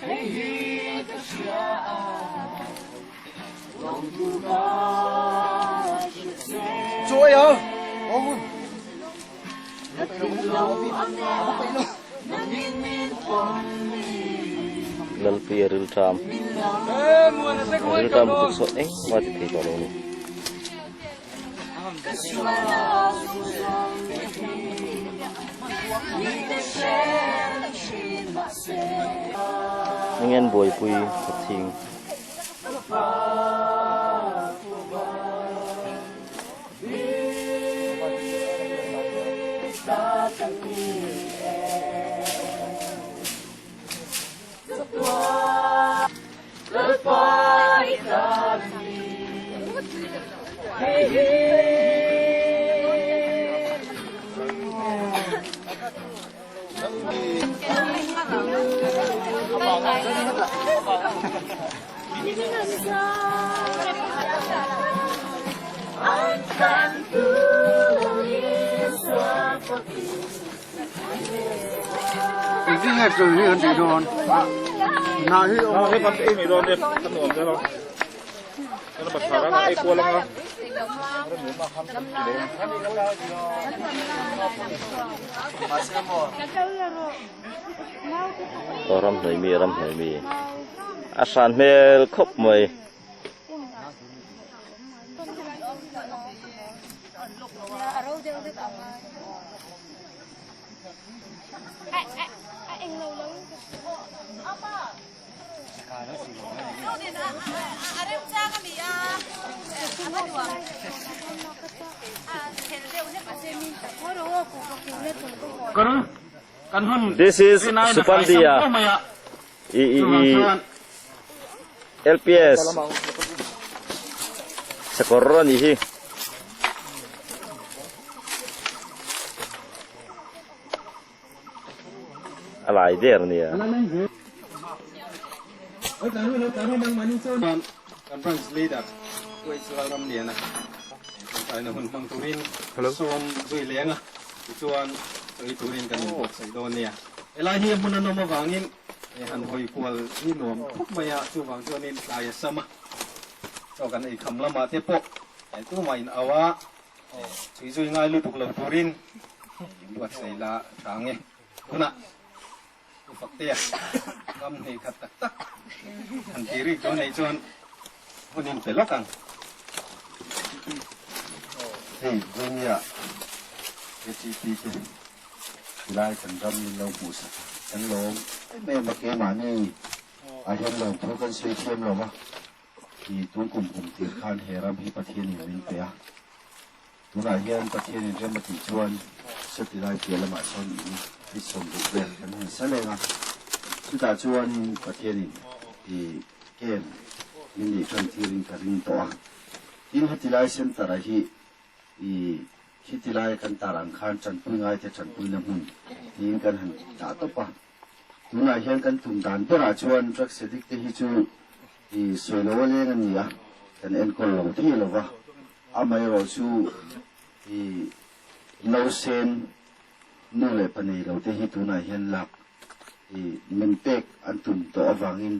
hey các chia lòng tu ba chuối hả lal pi ril tram butuk so ma ti thei tolo ni ngen boy pui thing Ini hasil ni di don. Nah, Cái con em này rồi, con nuam đây rồi. Nó bật phá ra ai cua lắm không? ram hlai mi asan mel khop mai This is Supandia. LPS. Sekoron ini. Alai der ni ya. Conference leader. ด้วยสลารำเนียนะไอ้หนุ่มบางตุรินส่วนด้วยเลี้ยงอ่ะส่วนด้วยตุรินกันใส่โดนเนี่ยเวลาเฮียมันนมาวังอินหันหอยกวลนี่หนุ่มทุกมายาจู่วังส่วนนี้ตายสมะเจ้ากันไอ้คำละมาเทปกไอ้ตัวมาอินอาวะช่วยง่ายลุตุกลตุรินวัดใส่ละทางเงี้ยคุณน่ะฝักเตี้ยกำให้ขัดตักหันทีรีตัวในชวนคนนี้เป็นล็อกกันเฮ้ยเรื่องนี้KTPไล่กันรำเราบุษกันลงแม่มาเกมานี่อาจจะลงทุกคนช่วยเทียมเราวะที่ตัวกลุ่มตีข้านเฮรัมที่ประเทศนี้มีเปียตัวไหนเห็นประเทศนี้เริ่มมาติดชวนสุดที่ได้เกี่ยวละมาส่วนนี้ที่สมบูรณ์แบบกันเห็นเสร็จแล้วสุดท้ายชวนประเทศนี้ที่เกมมินิคันที่ริงกันริงตัวที่หัดที่ไล่เส้นตระหีที่ที่ไล่กันตารังคานจันปุยง่ายแต่จันปุยน้ำหุ่นที่กันหันจ่าตบปะตัวไหนเห็นกันถุงดานตัวราชวนรักเสด็จที่จูที่สวยแล้วเลี้ยงกันนี่กันเอ็นคนหลงที่หรอวะอาไม่รอชูที่เราเซนนู่นเลยปนีเราที่ตัวไหนเห็นหลักที่มันเป็กอันตุ่มตัววางอิน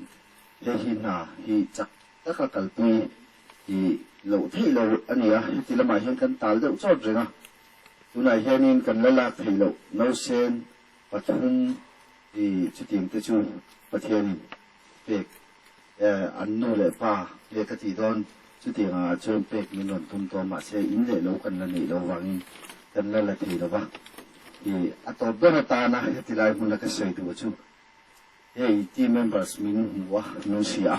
เฮียนาที่จักตะกะกัลปุยที่เราที่เราอันนี้ที่เราหมายเห็นกันตาเลือดจอดเลยนะตัวไหนเห็นอินกันละลักที่เราเซนปัจจุบันที่จุดยิ่งที่จูประเทศนี้เป็กอันนู้นเลยป้าเรียกที่ตอนจุดยิ่งชวนเป็กมีนนทุ่มตัวมาเสียอินเลยเรากันนั่นนี่เราวางอินกันละลักที่เราบ้าที่อัตโตบรรดานะที่เราคุณนักเสียตัวจูทีมเมมเบอร์สมินหัวนุเสีย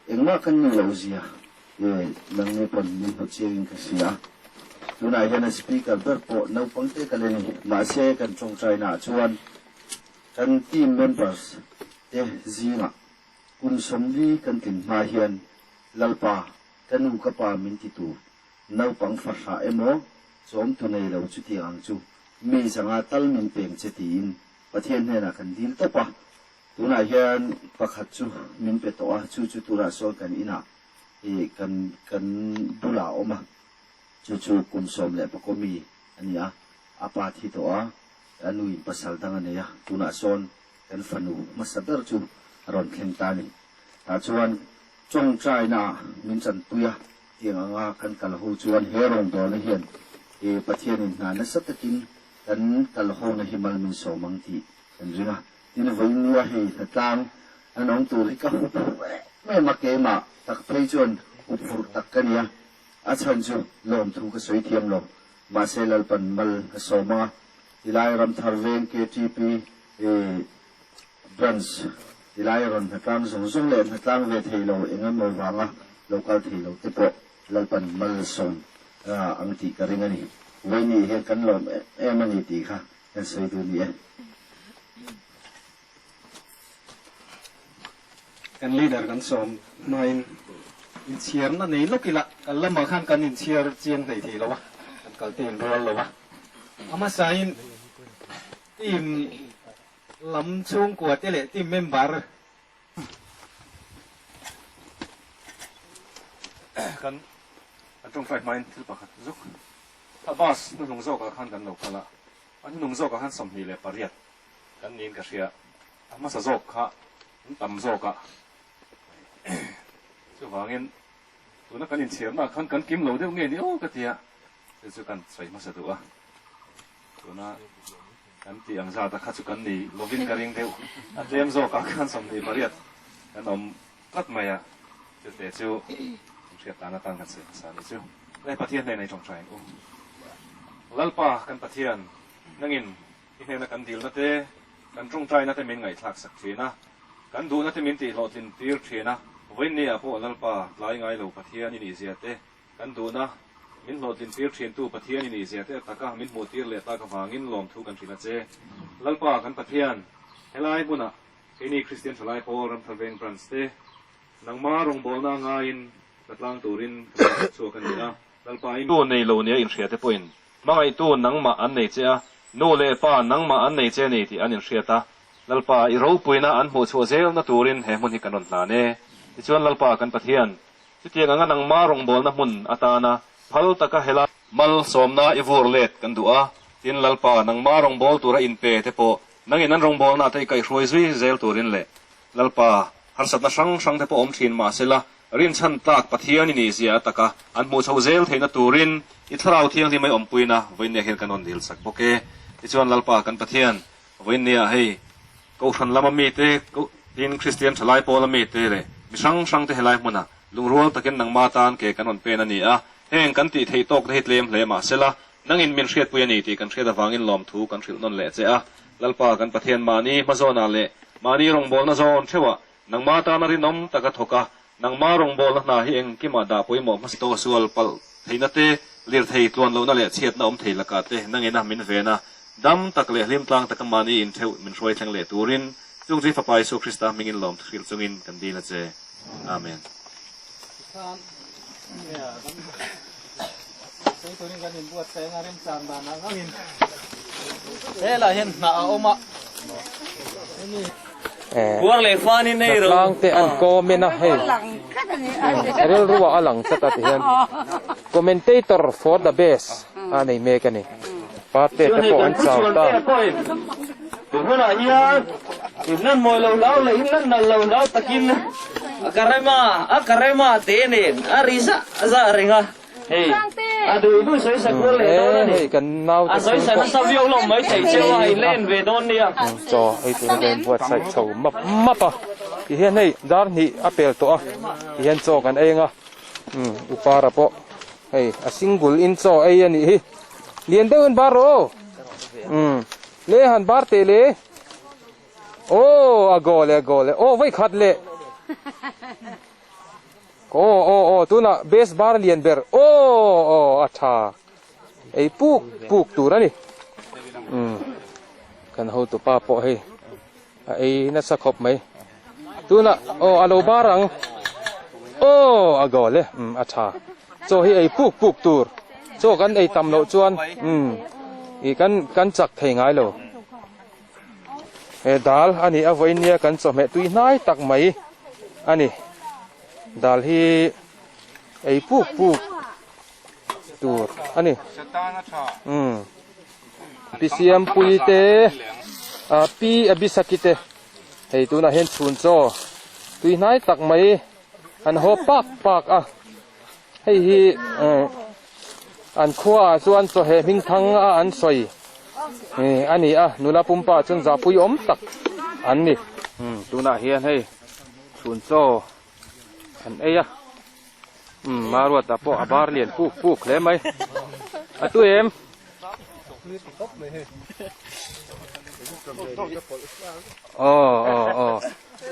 เองมากันนู่นเราเสียลังนี้ปนมินหัวเชียงกันเสียตัวไหนจะนัสปีกับเบอร์โปนับฟังเตกันเลยมาเสียกันจงใจน่าชวนกันทีมเมมเบอร์สจีน่ะคุณสมดีกันถึงมาเฮียนลลปากันอุกปามินติตูนับฟังฟ้าเอโมสมตัวในเราจุดที่อังจูมีสังอาตัลมินเปงเจตีนประเทศเนี่ยนะกันดีตบปะตัวไหนเห็นประคัตจูมินเปตัวจูตัวราโซกันอินะกันดูลาออกมาจูกุมสมเลยปะก็มีอันนี้อาปาที่ตัวอันนู้นภาษาดังอันนี้ตัวน่าสนกันฟันูมาสัตย์จูรอนเข่งตานี่ถ้าชวนจงใจน่ะมินจันตุยเที่ยงกันกันหูชวนเฮรงตัวนี่เห็นประเทศนี้น่านัสัตกินกันกันหูในหิมัลมินโซมังทีกันเรื่องที่นี่วันนี้ให้ต่างอันน้องตัวที่ก็ไม่มาเกมาตักไปจนอุปฟุตักกันเนี่ยอาจารย์จูลมทุกข์สวยเทียมลมมาเซลปันมัลโซมาที่ไล่รำทาร์เวง KTP บรันส์ที่ไล่รำต่างส่งเล่นต่างเวทีเราเองก็ไม่วางอ่ะโลกาทีเราที่โปะลปันมัลส่งอังติการิงันนี่วันนี้เห็นกันลมมันนี่ตีค่ะกันสวยตัวนี้กันลีดเดอร์กันสมหน่อยอินเชียร์นั่นนี่ลูกอีละกันละมาขันกันอินเชียร์เจียงไทยทีแล้ววะกันกันทีมรัวแล้ววะอามาใส่ทีมลำช่วงกวดที่เละทีมเมมเบอร์กันตรงไฟไม้ที่ปากกันซุกถ้าบอสนุ่งโซ่กับขันกันหลบกันละอันนี้นุ่งโซ่กับขันสมฮีเลยปริยัดกันยินกับเชียอามาสะโซ่ค่ะต่ำโซกะเจ้าว่าเงินตัวนักการอินเชียร์มาขันกันกิมเหลาเดี๋ยวเงี้ยนี่โอ้กะเทียเจ้ากันใส่มาสะดวกตัวน่ะกันที่อังซาตะขัดสุกันนี่โลวินการิงเดียวอันเจมโซกะขันสมดีบริยัดกันอมตัดมาอ่ะเจ้าเจ้าเชียร์ตาหน้าตั้งกันเสียสารเจ้าได้ประเทศในจงใจโอ้ลัลปากันประเทศนั่งอินที่เห็นกันดีลนั่นเต้กันจงใจนั่นเต้เป็นไงทักสักทีนะกันดูนั่นที่มินตีหลอดลินตีร์เชนะวันนี้พวกนัลปาหลายไงเราปะเทียนี่เสียเต้กันดูนะมินหลอดลินตีร์เชนตู้ปะเทียนี่เสียเต้ตากามินโมตีร์เลตากวางินลอมทุกันทีละเจนัลปากันปะเทียนเฮลัยบุนะเอนี่คริสเตียนสลายพอรัมทเวงบรันสเต้นังมารงบอลนางาอินกัดลางตูรินชัวกันดีนะนัลปาอินตู้ในโลเนียอินเสียเต้ปุ่นมาไอตู้นังมาอันไหนเจ้าโนเลปานังมาอันไหนเจ้านี่ที่อันอินเสียตาลัลปาอิรูปุยนะอันหัวชัวเซลนัตูรินเฮมุนฮิกันนนลาเน่ที่ชวนลัลปากันปะเทียนที่ ที่เตียงงั้นนังมารองบอลนะมุนอาตานะพัลตะกะเฮลามัลสมนาอีวอร์เลตกันดูอ่ะทินลัลปานังมารองบอลตัวระอินเปเทโปนังอินันรองบอลน่ะที่ไก่ช่วยซุยเซลตัวรินเล่ลัลปาหันสัตนาช่างเทโปอมทินมาเสละรินชันตากปะเทียนี่เสียตะกะอันมูชาวเซลเทนตัวรินอิทราวเทียงที่ไม่อมปุยนะวันนี้เห็นกันนนดิลสักโอเคที่ชวนลัลปากันปะเทียนวันนี้ให้กูชันละมามีเตกูทินคริสเตียนฉลายโปละมีเตเลยมีช่างเทหลายมุนนะลุงรัวตะเกินนังมาตานเกกันนนเป็นอันนี้อ่ะเฮงกันติเทตกเทเลมเลมาเสละนังอินมินเชียดปุยนี่ตีกันเชียดวางอินลอมทูกันชิลนนเละเจ้าลัลปากันปะเทียนมานี่มาโซนาเละมานี่รองบอลนะโซนเชื่อว่านังมาตานรินอมตะกะทกะนังมารองบอลนะเฮงกิมาดาปุยหมอมาสโตส่วนปัลเทนเตเลียร์เทตลวนเรานั่นเละเชียดนะอมเทละกาเตนังอินนะมินเวนะดำตะกเละลิมตางตะกมานี่อินเทวมินช่วยทั้งเละตูรินจุงจีฟ้าไปสุคริสตามิงินลอมทิลจุงอินกันดีละเจอาเมนbuang lefa ni nei ro lang te an comment na hey rel ruwa alang sa tatihan commentator for the best anay me kani parte te po an saw ta tu na ya nan moi lo lao le nan na lo lao takin akarema te ne arisa za ringa hey adu ibu soi sa ko le do na ni kan nau a soi sa na sa viu lo mai chei cheu ai len ve don nia cho ai tu den buat sai chau map a ti hian nei dar ni apel to a ti hian cho kan ai nga upara po hey a single in cho ai ani hi lian deun baro le han bar te le a gole oh vai khat le tu na base bar lian ber acha ei puk tu ra ni kan ho tu pa po he ei na sa khop mai tu na alo barang a gole acha cho hi ei puk tur cho kan ei tam lo chuan i kan chak thei ngai lo e dal ani avoin nia kan cho me tui nai tak mai ani dal hi ei puk tur ani pisiam puite pi abisakite hei tu na hen chun cho tui nai tak mai an ho pak hei hi an khwa chuan cho he ming thang an soi ani nula pumpa chun za pui om tak an ni tu na hian hei chun cho an eya marwa ta po abar lian puk le mai atu em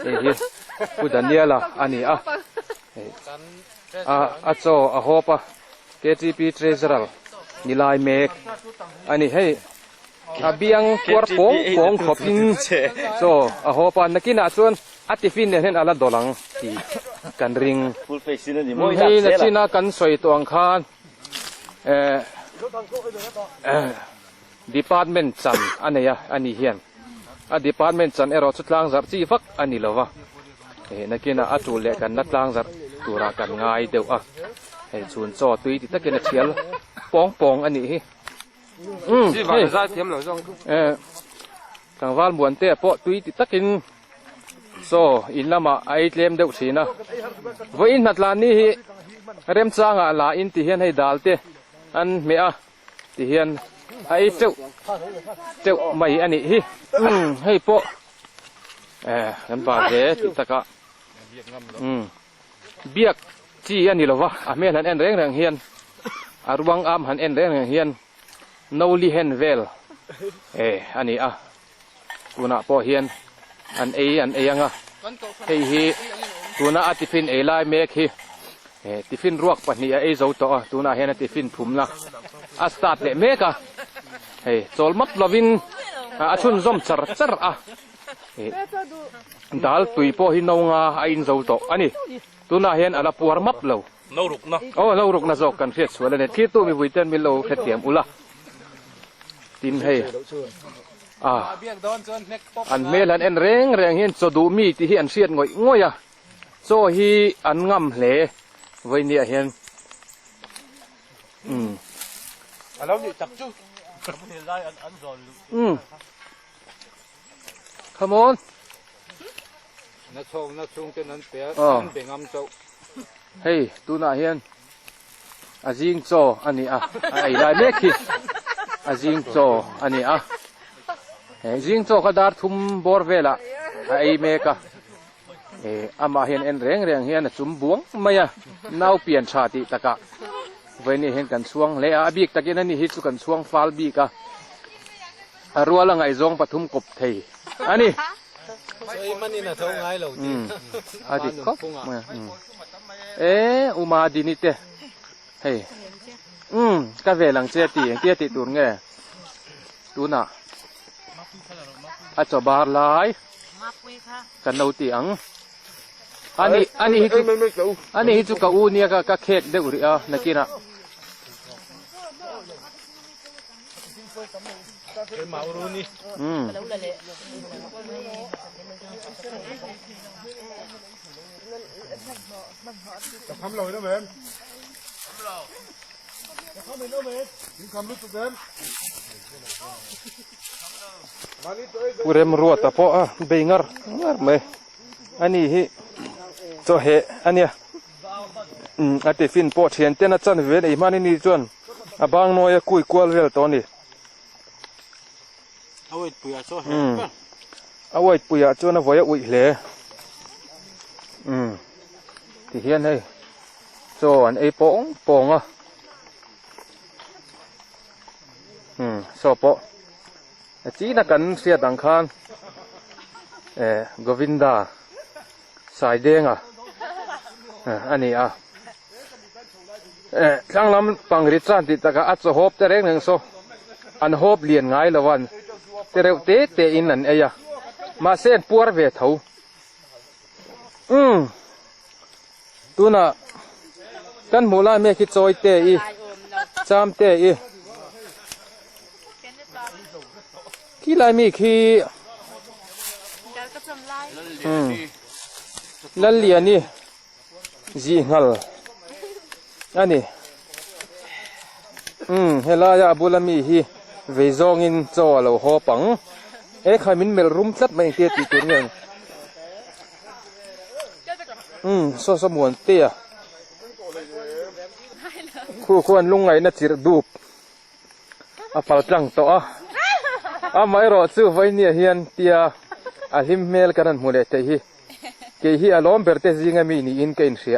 hi pu daniela ani cho a hopa KTP treasurer nilai mek ani hei abiang kwar pong khopin so a hopa nakina chuan atifin ne hen ala dolang ti kan ring full face ni moi hei na china kan soi to ang khan department chan aneya ani hian a department chan ero chutlang zar chi vak ani lova nakina atu le kan natlang zar tura kan ngai deu hei chun cho tui ti takena thial pong ani hi chi va za thiam lo jong kangwal muan te po tui ti takin so in lama ai tlem deuh thina vo in HNATLANG ni hi rem changa la in ti hian hei dalte an me a ti hian ai teu mai ani hi hei po kan ba he ti taka biak chi ani lova a men han en reng hian arwang am han en reng hian noli hen vel ani kuna po hian an anga hei hi tuna atifin lai mek hi tifin ruak pahni AIZAWL to tuna hian tifin phumna a start le meka hei cholmap lovin achun zom char dal tui po hi nonga a in zo to ani tuna hian ala puar map lo no ruk na zo kan fiat suala ne thi tu mi buiten mi lo khetiam ula tin hei an melan en reng hian cho du mi ti hi an siat ngoi ya so hi an ngam hle ไว้เนี่ยเห็นเราอยู่จับจุ๊บได้อันจอน Come on นักชงจะนั้นเปียเบ่งอำโจ เฮ้ยดูน่าเห็นอาจิงโจอันนี้อ่ะไอ้ลายเมฆอาจิงโจอันนี้อ่ะอาจิงโจก็ดาร์ทุ่มบอร์เวล่ะไอ้เมฆอามาเห็นเอ็นเร่งเห็นจุ่มบวงไม่อะน่าเปลี่ยนชาติตะกะไว้นี่เห็นกันช่วงเลยอาบิกตะกี้นั่นนี่ฮิตสุกันช่วงฟาลบิกะรัวละไงจงปฐุมกบเทยอันนี้มันนี่นะเท่าไงเราอาดิก็อุมาดินิเตเฮ้ยก็เวลังเจตีตูนไงตูน่ะอาจจะบาร์ไลกันเอาตีอังอันนี้ฮิจุกะอูเนี่ยก็เค้กเด็กอุริอานักกินะมาอุรุนี่จะทำเลยนะแมนจะทำเลยนะแมนถึงคำรู้สึกเดิมกูเริ่มรัวแต่พอเบงร์ไหมอันนี้ฮิโจเฮอันเนี้ยอาทิฟินโปเชียนเต้นจันเวลไอ้มันนี่จวนบางน้อยคุยกวลเวลตอนนี้เอาไว้ปุยโจเฮเอาไว้ปุยจวนเอาไว้อุ้ยเลยที่เฮียนให้โจอันไอ้ปองอ่ะโซโปจีนักกันเสียดังคานกวินดาสายแดงอ่ะอันนี้อ่ะครั้งลำปังริจันติดตะกะอัดโซฮอบแต่เร่งหนึ่งโซอันฮอบเลียนง่ายละวันแต่เร็วเตอินนั่นเอยะมาเส้นปัวเวทเอาตัวน่ะกันมูลาเมคิดโซยเตอีจามเตอีขี้ลายมีขี้นั่นเลียนี่จีงัลอันนี้เฮลายาบุลามีฮีเวซองอินโจเราหอปังใครมินเมลรุมซัดไม่เตี้ยตีตัวเนี่ยโซสมวนเตี้ยคู่ควรลุงไงนัดจิรดูบปาจังโตไม่รอซื้อไว้เนี่ยเฮียนเตียหิมเมลกันหมดเลยแต่ฮีอารมณ์เปิดแต่ซิงมีนี่อินเกินเสีย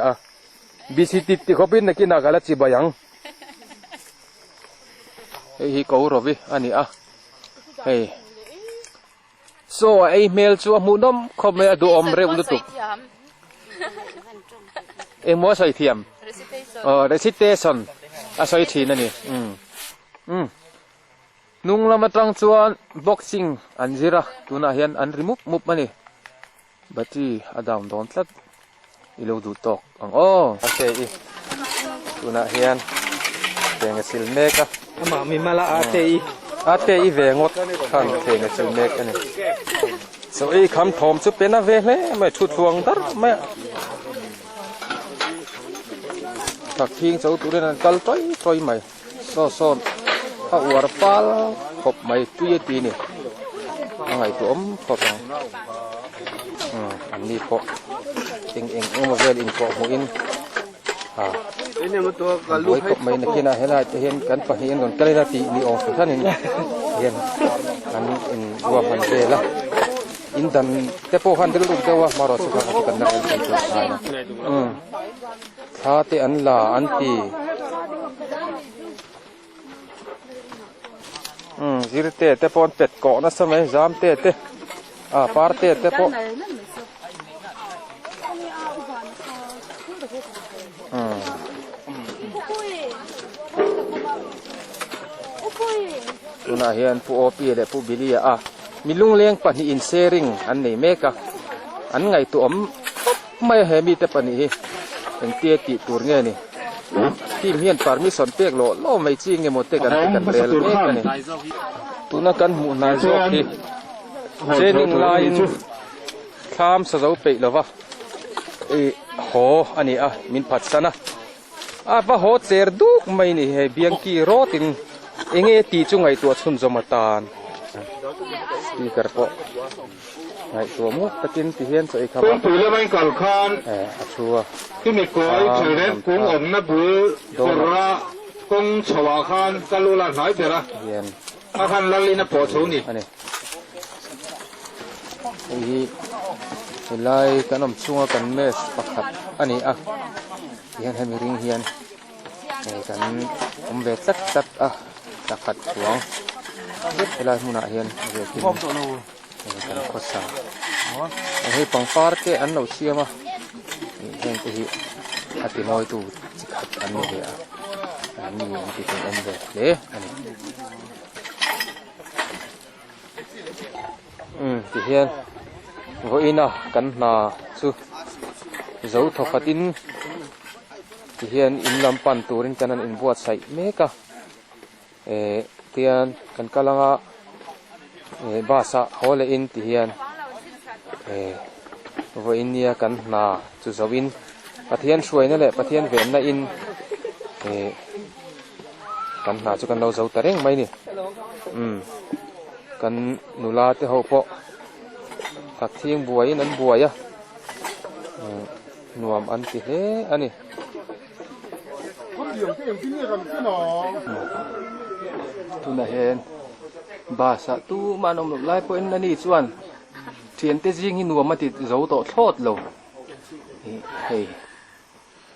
บิสิติติขบินนักกินนักละจิบยังฮีกูรวิอันนี้เฮ้ยโซ่ไอเมลชัวมุนอมเขาไม่ดูอมเร็วลุตุกมัวใส่เทียมrecitation ใส่ทีนั่นนี่นุ่งละมาตั้งชวนบ็อกซิ่งอันจีระตัวน่าเห็นอันรีมูฟมุฟมันนี่บัดนี้อดามโดนทัดอีลูดูตอกโอ้โอเคตัวน่าเห็นเพียงสิลเมกะมามีมาละอาเตอีเวงดข้างเพียงสิลเมกอันนี้ส่วนคำถมจะเป็นอะไรเลยไม่ชุดทวงดร์ไม่ถ้าทิ้งเจ้าตัวนั้นกัลต้อยไหมซ้อนถ้าอวดฟ้าขบไม่ตุ้ยตีนี่ไงตัวขบอันนี้พอเองมาเวลอินพอหมูอินนี่มันตัวกัลขบไม่นักกินอะไรจะเห็นกันปะเห็นก่อนก็เลยนาทีนี่ออกท่านนี่เห็นอันอินรวมกันเจละอินดันแต่พอคันเดินลูกเจ้าว่ามารอสุขภาพกันนักเป็นตัวชายถ้าเตอันลาอันตีจิรเตะแต่ปอนเป็ดเกาะนะสมัยจามเตะปาร์เตะแต่ปอตัวน่าเห็นผู้โอปีและผู้บิลีมีลุงเลี้ยงปนิอินเซริงอันนี้เมกะอันไงตัวไม่เห็นมีแต่ปนิเป็นเตี้ยติตัวเงี้ยนี่ที่เมียนปาร์มิสอนเปียกโลไม่จริงเงี้ยหมดเตกันเรลเมกะนี่ตัวนักกันหมู่นายโจกีเจนิงไลน์ข้ามสะเจ้าเปย์หรอวะโหอันนี้มินพัดซะนะ พะโหดเสียดุกไม่นี่ให้เบียงกี่รถอินเองตีจุงไอตัวชุนจมาตานตีกระโปไอตัวมุกตะกินตีเฮียนใส่ครับ Kung pula man kalkan ชัว kini koi cheren kung om na bu kora kung chawa khan kalula nai bera เฮียน akan lali na po chu ni อันนี้ไล่กันน้ำช่วงกันเมสปักขัดอันนี้เฮียนให้มีริงเฮียนกันผมเบ็ดตัดตักขัดช่วงเวลามุนาเฮียนเดี๋ยวกินกันข้อสามให้ปังฟาร์เกอันเราเชื่อมาเฮียนที่อัติน้อยตูจิขัดอันนี้เลยอันนี้อันที่เป็นอันเด็ดเลยอันนี้ที่เฮียนก็อินะกันนาสุเจ้าทอดอินที่เฮียนอินลำปันตัวรินกันนั้นอินบวชใส่เมกะเทียนกันกำลังบาสะฮอลอินที่เฮียนก็อินเนี่ยกันนาสุเจ้าอินปะเทียนช่วยนั่นแหละปะเทียนเวนน่ะอินกันนาจุกันเราเจ้าตะเร่งไหมนี่กันนุลาเตหัวปะตักเทียงบัวนั้นบัวยนวมอันติเฮอันนี้ทุนเห็นบาสะตู้มันอมหลบไล่พวกนั้นนี่ส่วนเทียนเตจิงหินวมมาติดเจ้าต่อทอดเราเฮ้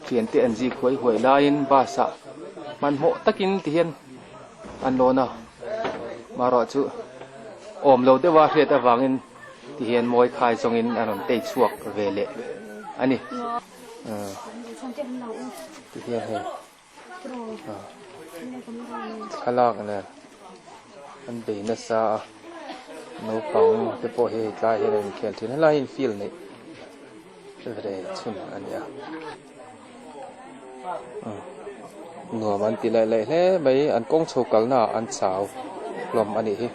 เทียนเตอันจีหวยหวยลายบาสะมันโหตะกินเทียนอันโนนะมารอจุอมเราได้ว่าเรียดวังอินที่เห็นมวยคายทรงอินอันนั้นเตะสวกเวเลอันนี้ที่เห็นให้ขลากนะอันเบนัสซาโนปังจะพอเหตุการณ์เห็นเขียนถึงอะไรอินฟิลนี่เรื่องชุนอันนี้หนัวมันตีเลยเลยแล้วไปอันกงโชกัลน่ะอันสาวลมอันนี้